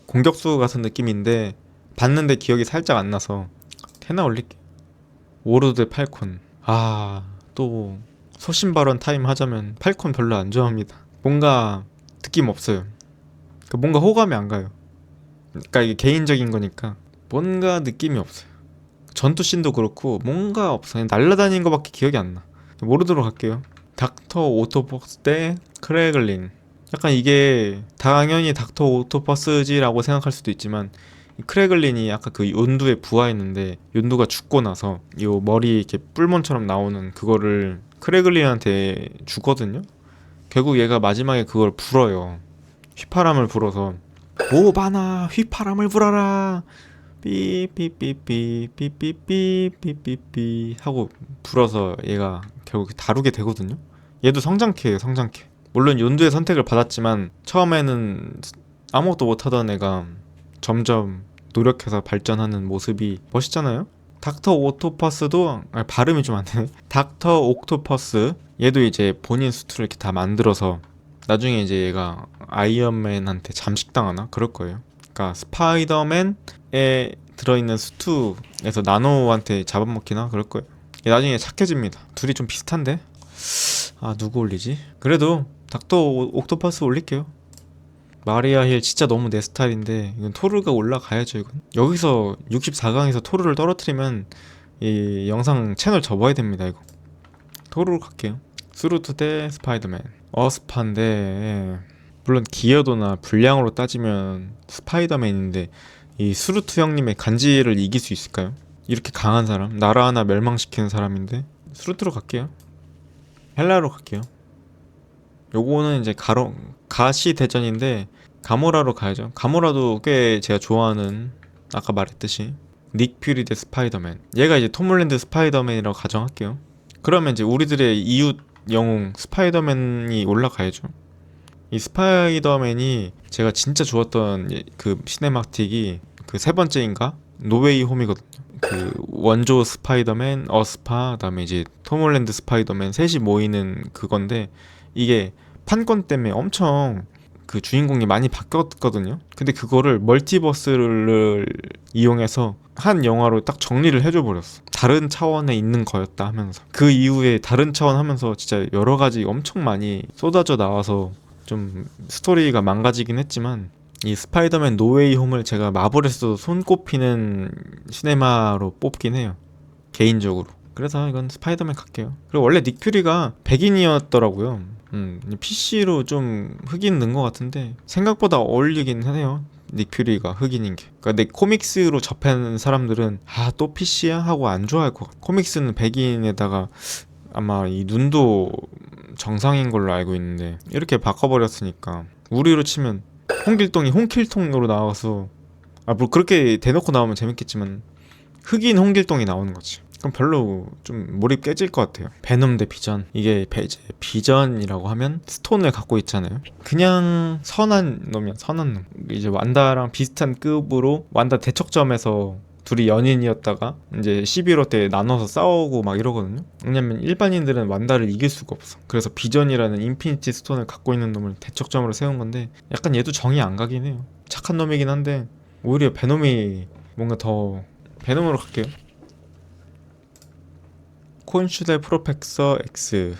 공격수 같은 느낌인데 봤는데 기억이 살짝 안 나서 테나 올릴게. 오로드 대 팔콘. 또 소신 발언 타임 하자면 팔콘 별로 안 좋아합니다. 뭔가 느낌 없어요. 뭔가 호감이 안 가요. 그러니까 이게 개인적인 거니까 뭔가 느낌이 없어요. 전투씬도 그렇고 뭔가 없어요. 날라다니는 거밖에 기억이 안 나. 모르도록 할게요. 닥터 오토버스 대 크래글린. 약간 이게 당연히 닥터 오토버스지라고 생각할 수도 있지만 크래글린이 아까 그 욘두의 부하였는데 욘두가 죽고 나서 이 머리 이렇게 뿔몬처럼 나오는 그거를 크래글린한테 주거든요. 결국 얘가 마지막에 그걸 불어요. 휘파람을 불어서 모바나 휘파람을 불어라 삐삐삐삐삐삐삐삐삐삐 하고 불어서 얘가 결국 다루게 되거든요. 얘도 성장캐예요. 성장캐. 물론 욘두의 선택을 받았지만 처음에는 아무것도 못하던 애가 점점 노력해서 발전하는 모습이 멋있잖아요. 닥터 오토퍼스도 발음이 좀 안 되네. 닥터 옥토퍼스 얘도 이제 본인 수트를 이렇게 다 만들어서 나중에 이제 얘가 아이언맨한테 잠식당하나 그럴 거예요. 그러니까 스파이더맨에 들어있는 수트에서 나노한테 잡아먹히나 그럴 거예요. 나중에 착해집니다. 둘이 좀 비슷한데? 누구 올리지? 그래도 닥터 옥토퍼스 올릴게요. 마리아 힐 진짜 너무 내 스타일인데 이건 토르가 올라가야죠. 이건 여기서 64강에서 토르를 떨어뜨리면 이 영상 채널 접어야 됩니다. 이거 토르로 갈게요. 스루트 대 스파이더맨. 어스파인데 물론 기여도나 분량으로 따지면 스파이더맨인데 이 스루트 형님의 간지를 이길 수 있을까요? 이렇게 강한 사람, 나라 하나 멸망시키는 사람인데 스루트로 갈게요. 헬라로 갈게요. 요거는 이제 가시 대전인데 가모라로 가야죠. 가모라도 꽤 제가 좋아하는 아까 말했듯이 닉 퓨리 대 스파이더맨. 얘가 이제 톰 홀랜드 스파이더맨이라고 가정할게요. 그러면 이제 우리들의 이웃 영웅 스파이더맨이 올라가야죠. 이 스파이더맨이 제가 진짜 좋았던 그 시네마틱이 그 세 번째인가? 노웨이 홈이거든요. 그 원조 스파이더맨, 어스파, 그다음에 이제 톰 홀랜드 스파이더맨 셋이 모이는 그건데 이게 판권 때문에 엄청 그 주인공이 많이 바뀌었거든요. 근데 그거를 멀티버스를 이용해서 한 영화로 딱 정리를 해줘 버렸어. 다른 차원에 있는 거였다 하면서 그 이후에 다른 차원 하면서 진짜 여러 가지 엄청 많이 쏟아져 나와서 좀 스토리가 망가지긴 했지만 이 스파이더맨 노웨이 홈을 제가 마블에서도 손꼽히는 시네마로 뽑긴 해요. 개인적으로. 그래서 이건 스파이더맨 갈게요. 그리고 원래 닉 퓨리가 백인이었더라고요. PC로 좀 흑인 넣은 것 같은데 생각보다 어울리긴 해요. 닉 퓨리가 흑인인 게. 그러니까 내 코믹스로 접한 사람들은 또 PC야? 하고 안 좋아할 것 같아. 코믹스는 백인에다가 아마 이 눈도 정상인 걸로 알고 있는데 이렇게 바꿔버렸으니까 우리로 치면 홍길동이 홍킬통으로 나와서 뭐 그렇게 대놓고 나오면 재밌겠지만 흑인 홍길동이 나오는 거지. 그럼 별로 좀 몰입 깨질 것 같아요. 베놈 대 비전. 이게 이제 비전이라고 하면 스톤을 갖고 있잖아요. 그냥 선한 놈이야, 선한 놈. 이제 완다랑 비슷한 급으로 완다 대척점에서 둘이 연인이었다가 이제 11호 때 나눠서 싸우고 막 이러거든요. 왜냐면 일반인들은 완다를 이길 수가 없어. 그래서 비전이라는 인피니티 스톤을 갖고 있는 놈을 대척점으로 세운 건데 약간 얘도 정이 안 가긴 해요. 착한 놈이긴 한데 오히려 베놈이 뭔가 더 베놈으로 갈게요. 콘슈 대 프로펙서 X.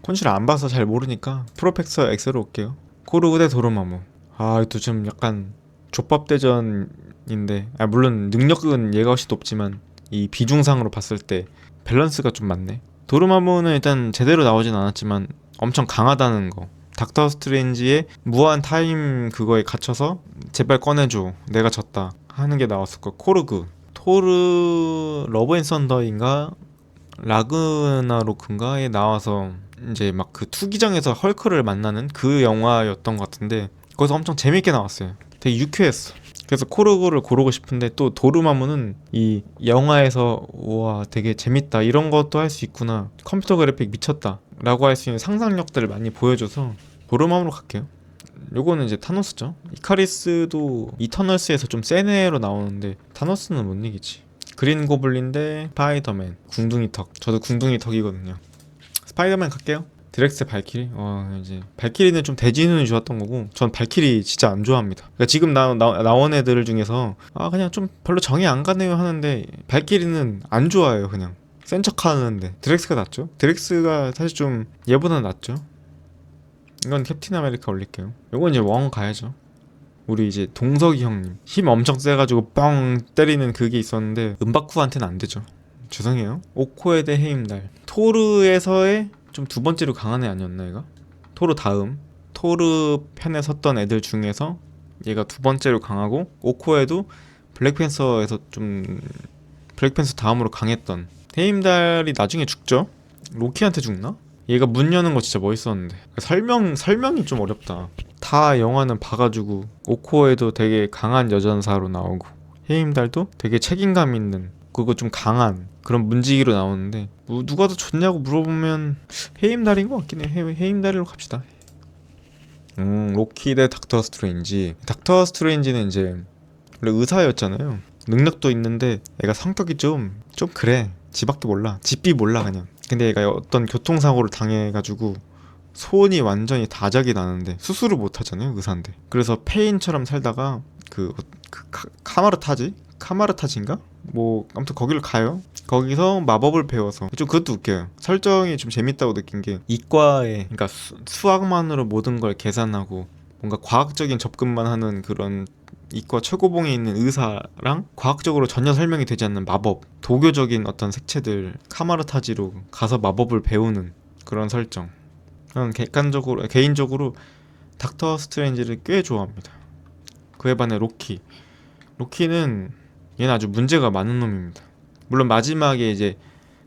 콘슈를 안 봐서 잘 모르니까 프로펙서 X로 올게요. 코르그 대 도르마무. 이것도 좀 약간 족밥대전인데 물론 능력은 얘가 훨씬 높지만 이 비중상으로 봤을 때 밸런스가 좀 맞네. 도르마무는 일단 제대로 나오진 않았지만 엄청 강하다는 거. 닥터 스트레인지의 무한 타임 그거에 갇혀서 제발 꺼내줘, 내가 졌다 하는 게 나왔을 거. 코르그, 토르 러브 앤 썬더인가 라그나로크인가에 나와서 이제 막 그 투기장에서 헐크를 만나는 그 영화였던 것 같은데 거기서 엄청 재밌게 나왔어요. 되게 유쾌했어. 그래서 코르그를 고르고 싶은데 또 도르마무는 이 영화에서 우와 되게 재밌다 이런 것도 할 수 있구나, 컴퓨터 그래픽 미쳤다 라고 할 수 있는 상상력들을 많이 보여줘서 도르마무로 갈게요. 요거는 이제 타노스죠. 이카리스도 이터널스에서 좀 센 애로 나오는데 타노스는 못 이기지. 그린 고블린 대 스파이더맨. 궁둥이 턱. 저도 궁둥이 턱이거든요. 스파이더맨 갈게요. 드렉스 발키리. 이제 발키리는 좀 대지는 좋았던 거고 전 발키리 진짜 안 좋아합니다. 그러니까 지금 나온 애들 중에서 그냥 좀 별로 정이 안 가네요 하는데 발키리는 안 좋아해요. 그냥 센 척 하는데 드렉스가 낫죠. 드렉스가 사실 좀 얘보다 낫죠. 이건 캡틴 아메리카 올릴게요. 요건 이제 웡 가야죠. 우리 이제 동석이 형님 힘 엄청 세가지고 뻥 때리는 그게 있었는데 은바쿠한테는 안 되죠. 죄송해요. 오코에 대 헤임달. 토르에서의 좀 두 번째로 강한 애 아니었나 얘가? 토르 다음. 토르 편에 섰던 애들 중에서 얘가 두 번째로 강하고 오코에도 블랙팬서에서 좀 블랙팬서 다음으로 강했던. 헤임달이 나중에 죽죠? 로키한테 죽나? 얘가 문 여는 거 진짜 멋있었는데 설명이 좀 어렵다. 다 영화는 봐가지고 오코에도 되게 강한 여전사로 나오고 헤임달도 되게 책임감 있는 그거 좀 강한 그런 문지기로 나오는데 누가 더 좋냐고 물어보면 헤임달인 것 같긴 해. 헤임달로 갑시다. 로키 대 닥터 스트레인지. 닥터 스트레인지는 이제 원래 의사였잖아요. 능력도 있는데 애가 성격이 좀 그래. 지밖에 몰라. 집비 몰라 그냥. 근데 얘가 어떤 교통사고를 당해가지고 손이 완전히 다작이 나는데 수술을 못 하잖아요, 의사인데. 그래서 페인처럼 살다가 카마르타지인가? 뭐 아무튼 거기를 가요. 거기서 마법을 배워서 좀 그것도 웃겨요. 설정이 좀 재밌다고 느낀 게 이과에 그러니까 수학만으로 모든 걸 계산하고 뭔가 과학적인 접근만 하는 그런 이과 최고봉에 있는 의사랑 과학적으로 전혀 설명이 되지 않는 마법, 도교적인 어떤 색채들 카마르타지로 가서 마법을 배우는 그런 설정. 저는 개인적으로 닥터 스트레인지를 꽤 좋아합니다. 그에 반해 로키는 얘는 아주 문제가 많은 놈입니다. 물론 마지막에 이제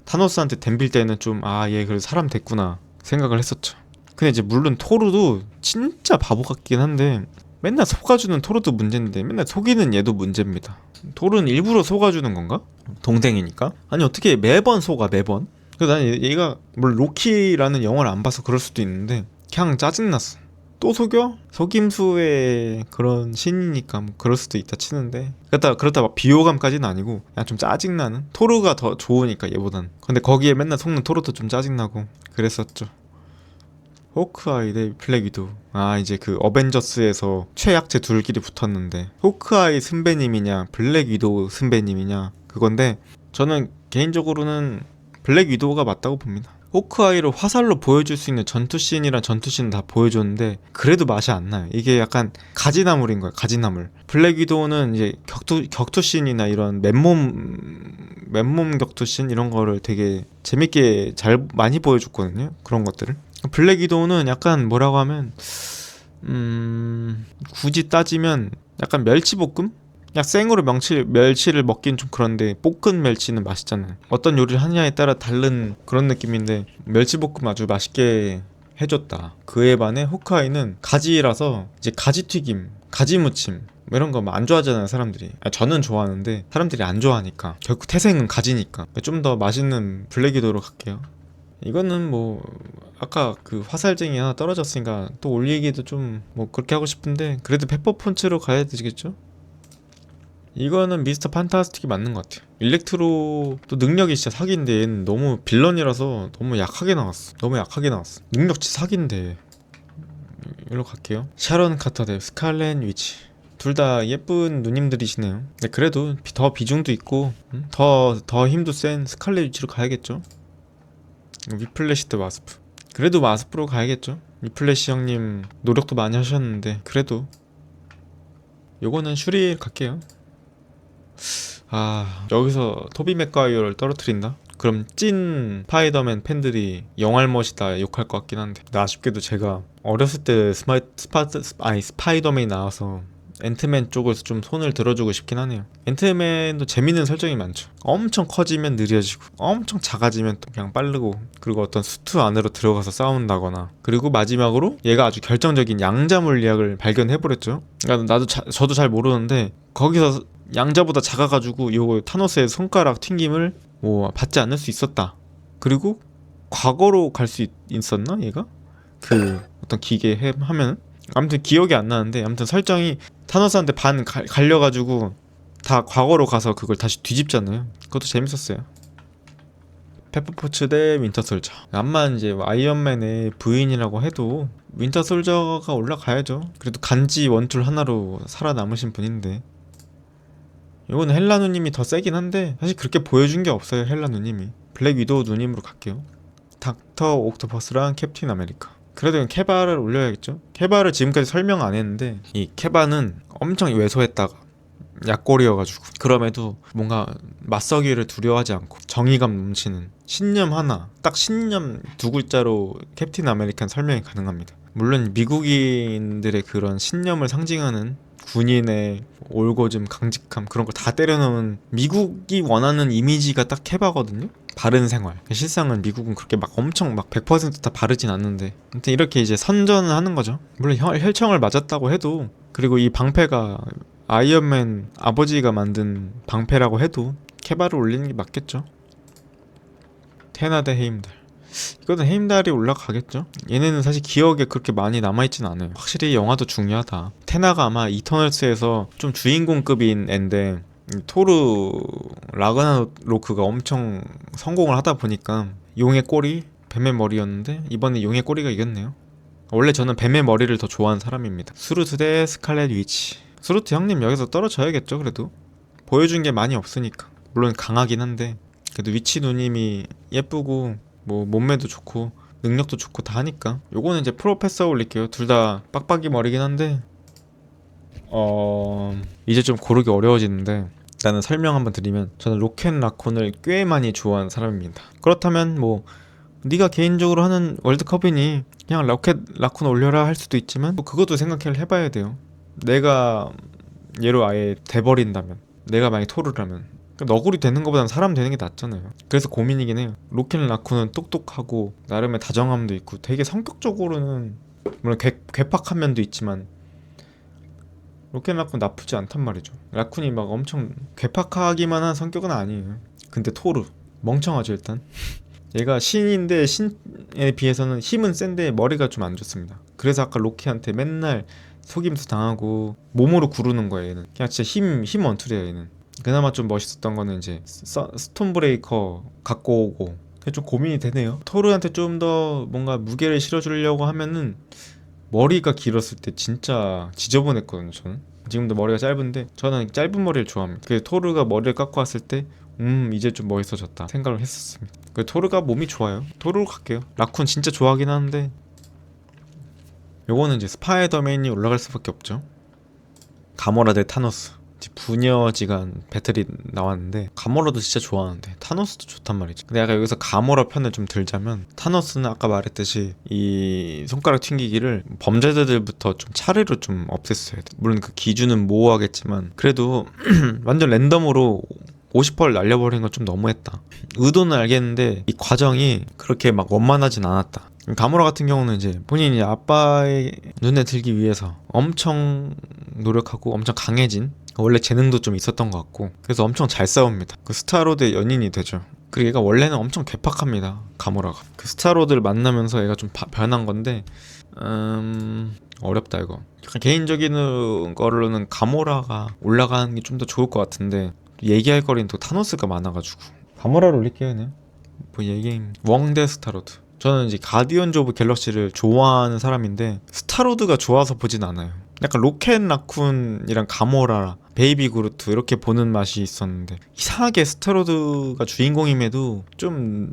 타노스한테 덤빌 때는 좀 얘 그래도 사람 됐구나 생각을 했었죠. 근데 이제 물론 토르도 진짜 바보 같긴 한데 맨날 속아주는 토르도 문제인데 맨날 속이는 얘도 문제입니다. 토르는 일부러 속아주는 건가? 동생이니까? 아니 어떻게 매번 속아 매번? 그래서 난 얘가 물론 로키라는 영화를 안 봐서 그럴 수도 있는데 그냥 짜증났어. 또 속여? 속임수의 그런 신이니까 뭐 그럴 수도 있다 치는데 그렇다 막 비호감까지는 아니고 그냥 좀 짜증나는? 토르가 더 좋으니까 얘보단. 근데 거기에 맨날 속는 토르도 좀 짜증나고 그랬었죠. 호크아이 대 블랙 위도우. 이제 그 어벤져스에서 최약체 둘끼리 붙었는데 호크아이 선배님이냐 블랙 위도우 선배님이냐 그건데 저는 개인적으로는 블랙 위도우가 맞다고 봅니다. 호크아이를 화살로 보여줄 수 있는 전투씬이란 전투씬은 다 보여줬는데 그래도 맛이 안 나요. 이게 약간 가지나물인 거야, 가지나물. 블랙 위도우는 이제 격투씬이나 이런 맨몸 격투씬 이런 거를 되게 재밌게 많이 보여줬거든요. 그런 것들을. 블랙 위도우는 약간 뭐라고 하면 굳이 따지면 약간 멸치볶음? 그냥 생으로 멸치를 먹긴 좀 그런데 볶은 멸치는 맛있잖아요. 어떤 요리를 하느냐에 따라 다른 그런 느낌인데 멸치볶음 아주 맛있게 해줬다. 그에 반해 호크아이는 가지라서 이제 가지튀김, 가지무침 뭐 이런 거 안 좋아하잖아요 사람들이. 저는 좋아하는데 사람들이 안 좋아하니까 결국 태생은 가지니까 좀 더 맛있는 블랙위도우로 갈게요. 이거는 뭐 아까 그 화살쟁이 하나 떨어졌으니까 또 올리기도 좀 뭐 그렇게 하고 싶은데 그래도 페퍼폰츠로 가야 되겠죠? 이거는 미스터 판타스틱이 맞는 것 같아요. 일렉트로도 능력이 진짜 사기인데 얘는 너무 빌런이라서 너무 약하게 나왔어. 능력치 사기인데 이리로 갈게요. 샤론 카터 대 스칼렛 위치. 둘 다 예쁜 누님들이시네요. 근데 그래도 더 비중도 있고 더 힘도 센 스칼렛 위치로 가야겠죠. 위플래시 대 와스프. 그래도 와스프로 가야겠죠. 위플래시 형님 노력도 많이 하셨는데 그래도 요거는 슈리 갈게요. 여기서 토비 맥과이어를 떨어뜨린다? 그럼 찐 스파이더맨 팬들이 영알못이다 욕할 것 같긴 한데, 근데 아쉽게도 제가 어렸을 때 스파이더맨이 나와서 앤트맨 쪽에서 좀 손을 들어주고 싶긴 하네요. 앤트맨도 재밌는 설정이 많죠. 엄청 커지면 느려지고 엄청 작아지면 또 그냥 빠르고, 그리고 어떤 수트 안으로 들어가서 싸운다거나, 그리고 마지막으로 얘가 아주 결정적인 양자 물리학을 발견해버렸죠. 그러니까 저도 잘 모르는데 거기서 양자보다 작아가지고 요거 타노스의 손가락 튕김을 뭐 받지 않을 수 있었다. 그리고 과거로 갈 수 있었나 얘가? 그 어떤 기계 하면 아무튼 기억이 안 나는데, 아무튼 설정이 타노스한테 갈려가지고 다 과거로 가서 그걸 다시 뒤집잖아요. 그것도 재밌었어요. 페퍼포츠 대 윈터솔저. 암만 이제 아이언맨의 부인이라고 해도 윈터솔저가 올라가야죠. 그래도 간지 원툴 하나로 살아남으신 분인데, 이거는 헬라 누님이 더 세긴 한데 사실 그렇게 보여준 게 없어요. 헬라 누님이. 블랙 위도우 누님으로 갈게요. 닥터 옥토퍼스랑 캡틴 아메리카. 그래도 케바를 올려야겠죠. 케바를 지금까지 설명 안 했는데, 이 케바는 엄청 왜소했다가 약골이어가지고 그럼에도 뭔가 맞서기를 두려워하지 않고 정의감 넘치는 신념 하나, 딱 신념 두 글자로 캡틴 아메리칸 설명이 가능합니다. 물론 미국인들의 그런 신념을 상징하는 군인의 올고즘, 강직함, 그런 걸 다 때려넣은 미국이 원하는 이미지가 딱 케바거든요. 바른 생활. 실상은 미국은 그렇게 막 엄청 막 100%다 바르진 않는데, 아무튼 이렇게 이제 선전을 하는 거죠. 물론 혈청을 맞았다고 해도, 그리고 이 방패가 아이언맨 아버지가 만든 방패라고 해도 케바를 올리는 게 맞겠죠. 테나 대 헤임달. 이거는 헤임달이 올라가겠죠? 얘네는 사실 기억에 그렇게 많이 남아있진 않아요. 확실히 영화도 중요하다. 테나가 아마 이터널스에서 좀 주인공급인 앤데, 토르 라그나로크가 엄청 성공을 하다 보니까 용의 꼬리, 뱀의 머리였는데 이번에 용의 꼬리가 이겼네요. 원래 저는 뱀의 머리를 더 좋아하는 사람입니다. 수루트 대 스칼렛 위치. 수루트 형님 여기서 떨어져야겠죠. 그래도 보여준 게 많이 없으니까. 물론 강하긴 한데 그래도 위치 누님이 예쁘고 뭐 몸매도 좋고 능력도 좋고 다 하니까 요거는 이제 프로페서 올릴게요. 둘 다 빡빡이 머리긴 한데 이제 좀 고르기 어려워지는데, 일단은 설명 한번 드리면 저는 로켓 라쿤을 꽤 많이 좋아하는 사람입니다. 그렇다면 뭐 네가 개인적으로 하는 월드컵이니 그냥 로켓 라쿤 올려라 할 수도 있지만, 뭐 그것도 생각을 해봐야 돼요. 내가 얘로 아예 돼버린다면, 내가 만약에 토르라면 너구리 되는 것보다는 사람 되는 게 낫잖아요. 그래서 고민이긴 해요. 로켓 라쿤은 똑똑하고 나름의 다정함도 있고 되게 성격적으로는 물론 괴팍한 면도 있지만 로켓 라쿤 나쁘지 않단 말이죠. 라쿤이 막 엄청 괴팍하기만 한 성격은 아니에요. 근데 토르 멍청하죠 일단. 얘가 신인데 신에 비해서는 힘은 센데 머리가 좀 안 좋습니다. 그래서 아까 로키한테 맨날 속임수 당하고 몸으로 구르는 거예요. 얘는 그냥 진짜 힘 원툴이에요. 얘는 그나마 좀 멋있었던 거는 이제 스톤브레이커 갖고 오고, 좀 고민이 되네요. 토르한테 좀 더 뭔가 무게를 실어주려고 하면은 머리가 길었을 때 진짜 지저분했거든요. 저는 지금도 머리가 짧은데 저는 짧은 머리를 좋아합니다. 그래서 토르가 머리를 깎고 왔을 때 이제 좀 멋있어졌다 생각을 했었습니다. 그래서 토르가 몸이 좋아요. 토르로 갈게요. 라쿤 진짜 좋아하긴 하는데 요거는 이제 스파이더맨이 올라갈 수밖에 없죠. 가모라 대 타노스. 부녀지간 배틀이 나왔는데 가모라도 진짜 좋아하는데 타노스도 좋단 말이죠. 근데 약간 여기서 가모라 편을 좀 들자면, 타노스는 아까 말했듯이 이 손가락 튕기기를 범죄자들부터 좀 차례로 좀 없앴어야 돼. 물론 그 기준은 모호하겠지만 그래도 완전 랜덤으로 50% 날려버리는 건 좀 너무했다. 의도는 알겠는데 이 과정이 그렇게 막 원만하진 않았다. 가모라 같은 경우는 이제 본인이 아빠의 눈에 들기 위해서 엄청 노력하고 엄청 강해진, 원래 재능도 좀 있었던 것 같고, 그래서 엄청 잘 싸웁니다. 그 스타로드의 연인이 되죠. 그리고 얘가 원래는 엄청 괴팍합니다, 가모라가. 그 스타로드를 만나면서 얘가 좀 변한 건데, 어렵다 이거. 약간 개인적인 거로는 가모라가 올라가는 게 좀 더 좋을 것 같은데, 얘기할 거리는 또 타노스가 많아가지고 가모라를 올릴게요. 그냥 뭐 얘기 웡대 스타로드. 저는 이제 가디언즈 오브 갤럭시를 좋아하는 사람인데 스타로드가 좋아서 보진 않아요. 약간 로켓 라쿤이랑 가모라, 베이비 그루트 이렇게 보는 맛이 있었는데, 이상하게 스타로드가 주인공임에도 좀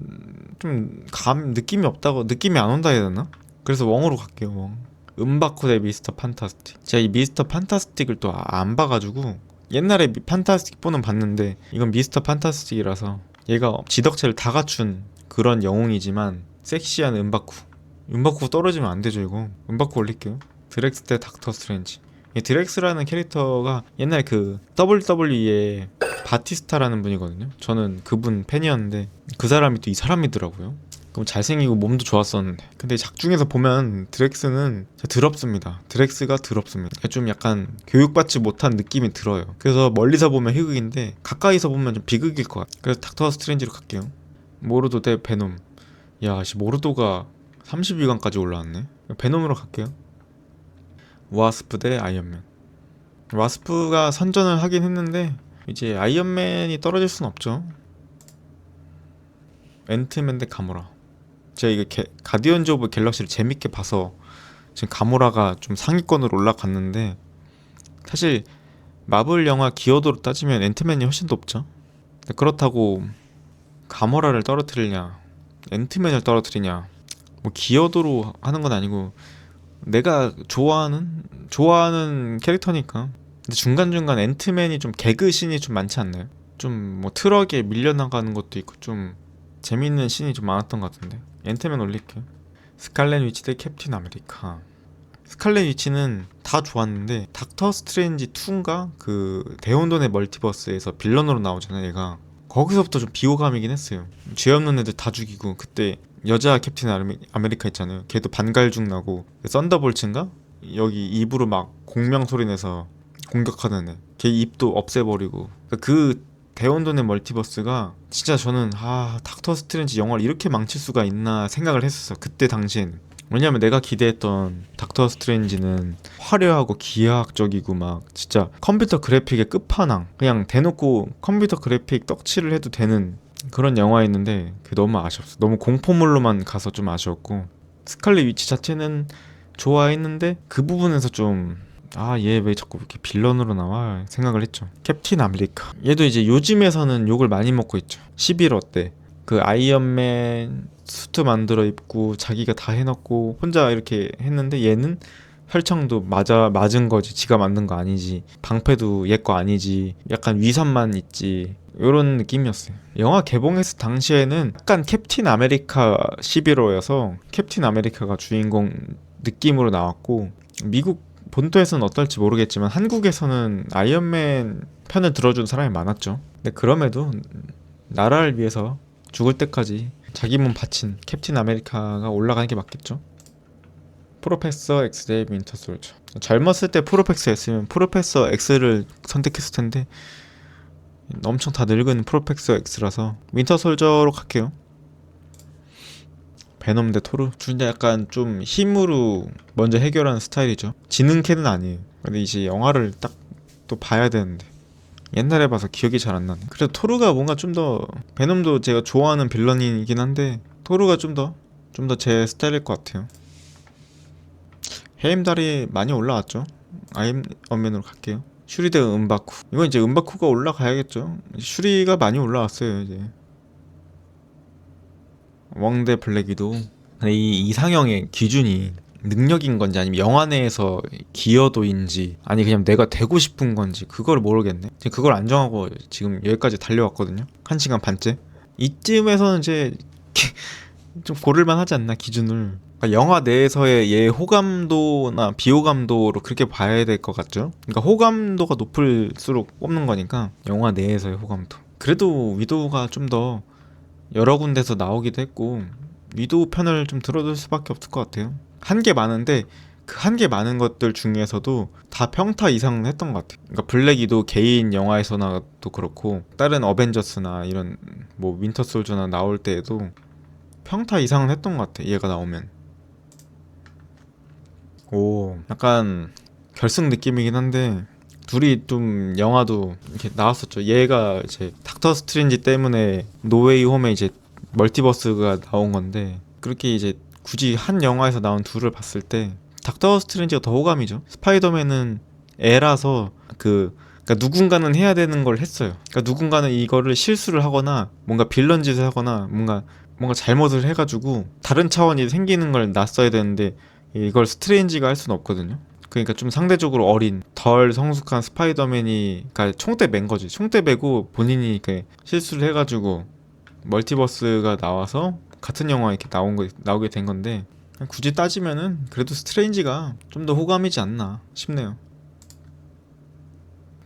느낌이 없다고, 느낌이 안 온다 해야 되나? 그래서 웡으로 갈게요. 웡. 은바쿠 대 미스터 판타스틱. 제가 이 미스터 판타스틱을 또 안 봐가지고, 옛날에 판타스틱 4는 봤는데 이건 미스터 판타스틱이라서, 얘가 지덕체를 다 갖춘 그런 영웅이지만 섹시한 은바쿠 떨어지면 안 되죠 이거. 은바쿠 올릴게요. 드렉스 대 닥터 스트레인지. 이 드렉스라는 캐릭터가 옛날 그 WWE의 바티스타라는 분이거든요. 저는 그분 팬이었는데 그 사람이 또 이 사람이더라고요. 그럼 잘생기고 몸도 좋았었는데, 근데 작중에서 보면 드렉스는 더럽습니다. 드렉스가 더럽습니다. 좀 약간 교육받지 못한 느낌이 들어요. 그래서 멀리서 보면 희극인데 가까이서 보면 좀 비극일 것 같아요. 그래서 닥터 스트레인지로 갈게요. 모르도 대 베놈. 야, 모르도가 32강까지 올라왔네. 베놈으로 갈게요. 와스프 대 아이언맨. 와스프가 선전을 하긴 했는데 이제 아이언맨이 떨어질 순 없죠. 앤트맨 대 가모라. 제가 이거 가디언즈 오브 갤럭시를 재밌게 봐서 지금 가모라가 좀 상위권으로 올라갔는데, 사실 마블 영화 기여도로 따지면 앤트맨이 훨씬 높죠. 그렇다고 가모라를 떨어뜨리냐 앤트맨을 떨어뜨리냐, 뭐 기여도로 하는 건 아니고 내가 좋아하는 캐릭터니까. 근데 중간중간 앤트맨이 좀 개그씬이 좀 많지 않나요? 좀 뭐 트럭에 밀려나가는 것도 있고 좀 재밌는 씬이 좀 많았던 것 같은데 앤트맨 올릴게요. 스칼렛 위치 대 캡틴 아메리카. 스칼렛 위치는 다 좋았는데 닥터 스트레인지 2인가? 그 대혼돈의 멀티버스에서 빌런으로 나오잖아요 얘가. 거기서부터 좀 비호감이긴 했어요. 죄 없는 애들 다 죽이고, 그때 여자 캡틴 아메리카 있잖아요. 걔도 반갈죽 나고, 썬더볼츠인가? 여기 입으로 막 공명 소리 내서 공격하는 애, 걔 입도 없애버리고. 그 대혼돈의 멀티버스가 진짜, 저는 닥터 스트레인지 영화를 이렇게 망칠 수가 있나 생각을 했었어 그때 당시에는. 왜냐면 내가 기대했던 닥터 스트레인지는 화려하고 기하학적이고 막 진짜 컴퓨터 그래픽의 끝판왕, 그냥 대놓고 컴퓨터 그래픽 떡칠을 해도 되는 그런 영화였는데, 그게 너무 아쉬웠어. 너무 공포물로만 가서 좀 아쉬웠고, 스칼렛 위치 자체는 좋아했는데 그 부분에서 좀 얘 왜 자꾸 이렇게 빌런으로 나와 생각을 했죠. 캡틴 아메리카. 얘도 이제 요즘에서는 욕을 많이 먹고 있죠. 11호 때 그 아이언맨 수트 만들어 입고 자기가 다 해놓고 혼자 이렇게 했는데, 얘는 혈청도 맞은 거지, 지가 만든 거 아니지, 방패도 얘 거 아니지, 약간 위선만 있지, 요런 느낌이었어요. 영화 개봉했을 당시에는 약간 캡틴 아메리카 11호여서 캡틴 아메리카가 주인공 느낌으로 나왔고, 미국 본토에서는 어떨지 모르겠지만 한국에서는 아이언맨 편을 들어준 사람이 많았죠. 근데 그럼에도 나라를 위해서 죽을 때까지 자기 몸 바친 캡틴 아메리카가 올라가는 게 맞겠죠. 프로페서 X 대 윈터 솔저. 젊었을 때 프로페서 X면 프로페서 X를 선택했을 텐데 엄청 다 늙은 프로페서 X라서 윈터 솔저로 갈게요. 베놈 대 토르. 진짜 약간 좀 힘으로 먼저 해결하는 스타일이죠. 지능캐는 아니에요. 근데 이제 영화를 딱 또 봐야 되는데 옛날에 봐서 기억이 잘 안 나네. 그래도 토르가 뭔가 좀 더, 베놈도 제가 좋아하는 빌런이긴 한데 토르가 좀 더 제 스타일일 것 같아요. 해임달이 많이 올라왔죠. 아이언맨으로 갈게요. 슈리 대 은바쿠. 이건 이제 은바쿠가 올라가야겠죠. 슈리가 많이 올라왔어요 이제. 웡대 블랙 위도우. 이 이상형의 기준이 능력인 건지 아니면 영화 내에서 기여도인지, 아니 그냥 내가 되고 싶은 건지 그걸 모르겠네. 지금 그걸 안 정하고 지금 여기까지 달려왔거든요. 1시간 반째. 이쯤에서는 이제 좀 고를만 하지 않나, 기준을. 그러니까 영화 내에서의 얘 호감도나 비호감도로 그렇게 봐야 될 것 같죠. 그러니까 호감도가 높을수록 뽑는 거니까 영화 내에서의 호감도. 그래도 위도우가 좀 더 여러 군데서 나오기도 했고 위도우 편을 좀 들어줄 수밖에 없을 것 같아요. 한 게 많은데 그 한계 많은 것들 중에서도 다 평타 이상은 했던 것 같아요. 그러니까 블랙 위도우 개인 영화에서나도 그렇고 다른 어벤져스나 이런 뭐 윈터 솔저나 나올 때에도 평타 이상은 했던 것 같아. 얘가 나오면. 오, 약간 결승 느낌이긴 한데 둘이 좀 영화도 이렇게 나왔었죠. 얘가 이제 닥터 스트레인지 때문에 노웨이 홈에 이제 멀티버스가 나온 건데 그렇게 이제 굳이 한 영화에서 나온 둘을 봤을 때 닥터 스트레인지가 더 호감이죠. 스파이더맨은 애라서 그러니까 누군가는 해야 되는 걸 했어요. 그러니까 누군가는 이거를 실수를 하거나 뭔가 빌런 짓을 하거나 뭔가 잘못을 해가지고 다른 차원이 생기는 걸 놨어야 되는데 이걸 스트레인지가 할 수는 없거든요. 그러니까 좀 상대적으로 어린 덜 성숙한 스파이더맨이 그러니까 총대 맨 거지. 총대 메고 본인이 이렇게 실수를 해가지고 멀티버스가 나와서 같은 영화에 이렇게 나오게 된 건데 굳이 따지면은 그래도 스트레인지가 좀 더 호감이지 않나 싶네요.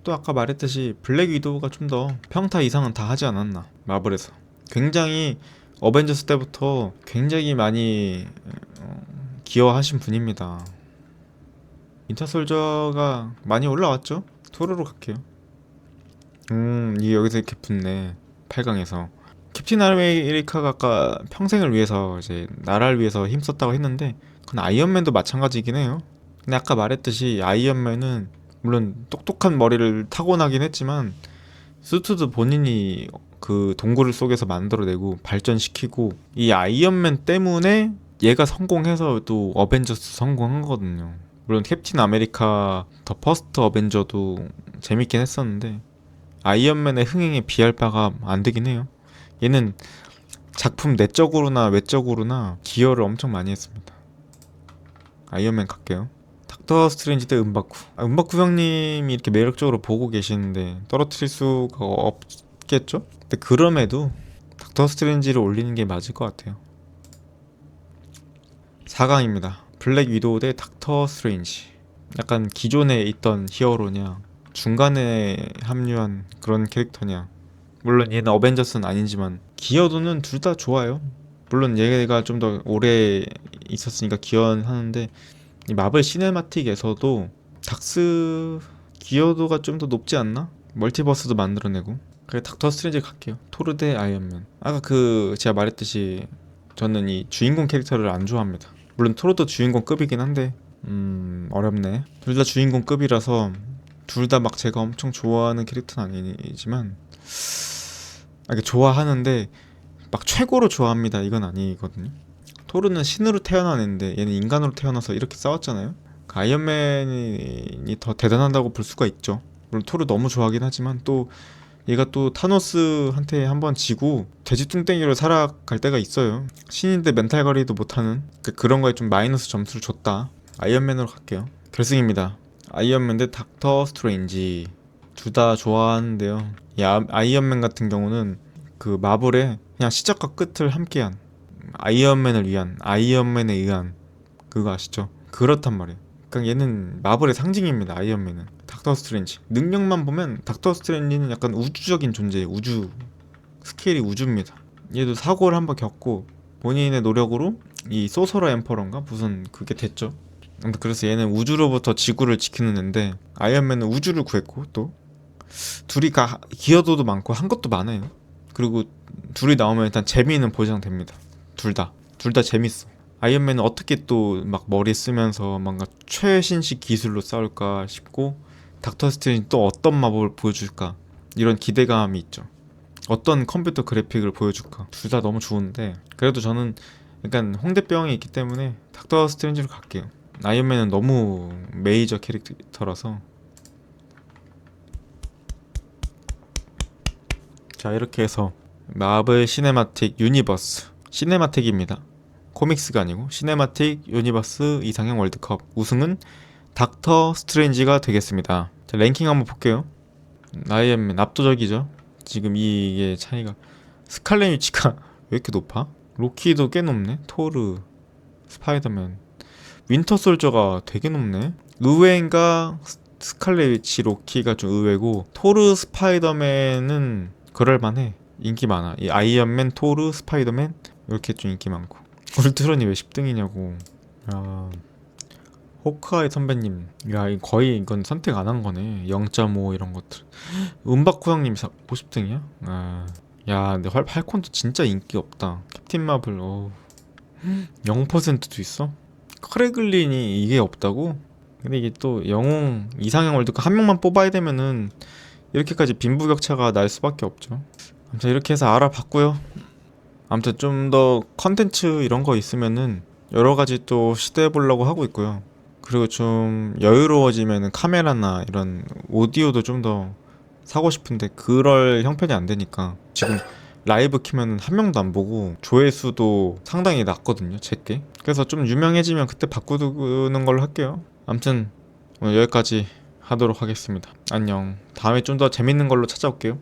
또 아까 말했듯이 블랙 위도우가 좀 더 평타 이상은 다 하지 않았나 마블에서. 굉장히 어벤져스 때부터 굉장히 많이 기여하신 분입니다. 윈터솔저가 많이 올라왔죠? 토르로 갈게요. 이게 여기서 이렇게 붙네. 8강에서. 캡틴 아메리카가 아까 평생을 위해서 이제 나라를 위해서 힘썼다고 했는데 그건 아이언맨도 마찬가지긴 해요. 근데 아까 말했듯이 아이언맨은 물론 똑똑한 머리를 타고나긴 했지만 수트도 본인이 그 동굴을 속에서 만들어내고 발전시키고 이 아이언맨 때문에 얘가 성공해서 또 어벤져스 성공한 거거든요. 물론 캡틴 아메리카 더 퍼스트 어벤져도 재밌긴 했었는데 아이언맨의 흥행에 비할 바가 안 되긴 해요. 얘는 작품 내적으로나 외적으로나 기여를 엄청 많이 했습니다. 아이언맨 갈게요. 닥터 스트레인지 때 은바쿠. 은바쿠 형님이 이렇게 매력적으로 보고 계시는데 떨어뜨릴 수가 없겠죠? 근데 그럼에도 닥터 스트레인지를 올리는 게 맞을 것 같아요. 4강입니다. 블랙 위도우 대 닥터 스트레인지. 약간 기존에 있던 히어로냐 중간에 합류한 그런 캐릭터냐. 물론 얘는 어벤져스는 아니지만 기여도는 둘 다 좋아요. 물론 얘가 좀 더 오래 있었으니까 기여하는데 이 마블 시네마틱에서도 닥스 기여도가 좀 더 높지 않나? 멀티버스도 만들어내고. 그래 닥터 스트레인지 갈게요. 토르 대 아이언맨. 아까 제가 말했듯이 저는 이 주인공 캐릭터를 안 좋아합니다. 물론 토르도 주인공급이긴 한데 어렵네. 둘 다 주인공급이라서 둘 다 막 제가 엄청 좋아하는 캐릭터는 아니지만 이게 좋아하는데 막 최고로 좋아합니다 이건 아니거든요. 토르는 신으로 태어난 애인데 얘는 인간으로 태어나서 이렇게 싸웠잖아요. 그 아이언맨이 더 대단하다고 볼 수가 있죠. 물론 토르 너무 좋아하긴 하지만 또 얘가 또 타노스한테 한번 지고 돼지 뚱땡이로 살아갈 때가 있어요. 신인데 멘탈 관리도 못하는 그런 거에 좀 마이너스 점수를 줬다. 아이언맨으로 갈게요. 결승입니다. 아이언맨 대 닥터 스트레인지. 둘 다 좋아하는데요. 이 아이언맨 같은 경우는 그 마블의 그냥 시작과 끝을 함께한 아이언맨을 위한 아이언맨에 의한 그거 아시죠? 그렇단 말이에요. 그러니까 얘는 마블의 상징입니다. 아이언맨은. 닥터 스트레인지 능력만 보면 닥터 스트레인지는 약간 우주적인 존재예요. 우주 스케일이 우주입니다. 얘도 사고를 한번 겪고 본인의 노력으로 이 소서러 엠퍼런가 무슨 그게 됐죠. 그래서 얘는 우주로부터 지구를 지키는 애인데 아이언맨은 우주를 구했고 또 둘이 기여도도 많고 한 것도 많아요. 그리고 둘이 나오면 일단 재미는 보장됩니다. 둘 다 재밌어. 아이언맨은 어떻게 또 막 머리 쓰면서 뭔가 최신식 기술로 싸울까 싶고 닥터 스트레인지 또 어떤 마법을 보여줄까 이런 기대감이 있죠. 어떤 컴퓨터 그래픽을 보여줄까. 둘 다 너무 좋은데 그래도 저는 약간 홍대병이 있기 때문에 닥터 스트레인지로 갈게요. 아이언맨은 너무 메이저 캐릭터라서. 자 이렇게 해서 마블 시네마틱 유니버스 시네마틱입니다. 코믹스가 아니고 시네마틱 유니버스 이상형 월드컵 우승은 닥터 스트레인지가 되겠습니다. 자 랭킹 한번 볼게요. 아이언맨 압도적이죠. 지금 이게 차이가 스칼렛 위치가 왜 이렇게 높아? 로키도 꽤 높네. 토르 스파이더맨 윈터 솔저가 되게 높네. 의외인가 스칼렛 위치 로키가 좀 의외고 토르 스파이더맨은 그럴만해. 인기 많아. 이 아이언맨 토르 스파이더맨 이렇게 좀 인기 많고 울트론이 왜 10등이냐고. 야, 호크아이 선배님, 야, 거의 이건 선택 안 한 거네. 0.5 이런 것들. 은박호 형님 50등이야? 아, 야, 근데 팔콘도 진짜 인기 없다. 캡틴 마블, 0%도 있어? 크레글린이 이게 없다고? 근데 이게 또 영웅 이상형 월드컵 한 명만 뽑아야 되면은 이렇게까지 빈부격차가 날 수밖에 없죠. 아무튼 이렇게 해서 알아봤고요. 아무튼 좀 더 컨텐츠 이런 거 있으면은 여러 가지 또 시도해 보려고 하고 있고요. 그리고 좀 여유로워지면은 카메라나 이런 오디오도 좀 더 사고 싶은데 그럴 형편이 안 되니까 지금 라이브 키면은 한 명도 안 보고 조회수도 상당히 낮거든요, 제게. 그래서 좀 유명해지면 그때 바꾸는 걸로 할게요. 아무튼 오늘 여기까지 하도록 하겠습니다. 안녕. 다음에 좀 더 재밌는 걸로 찾아올게요.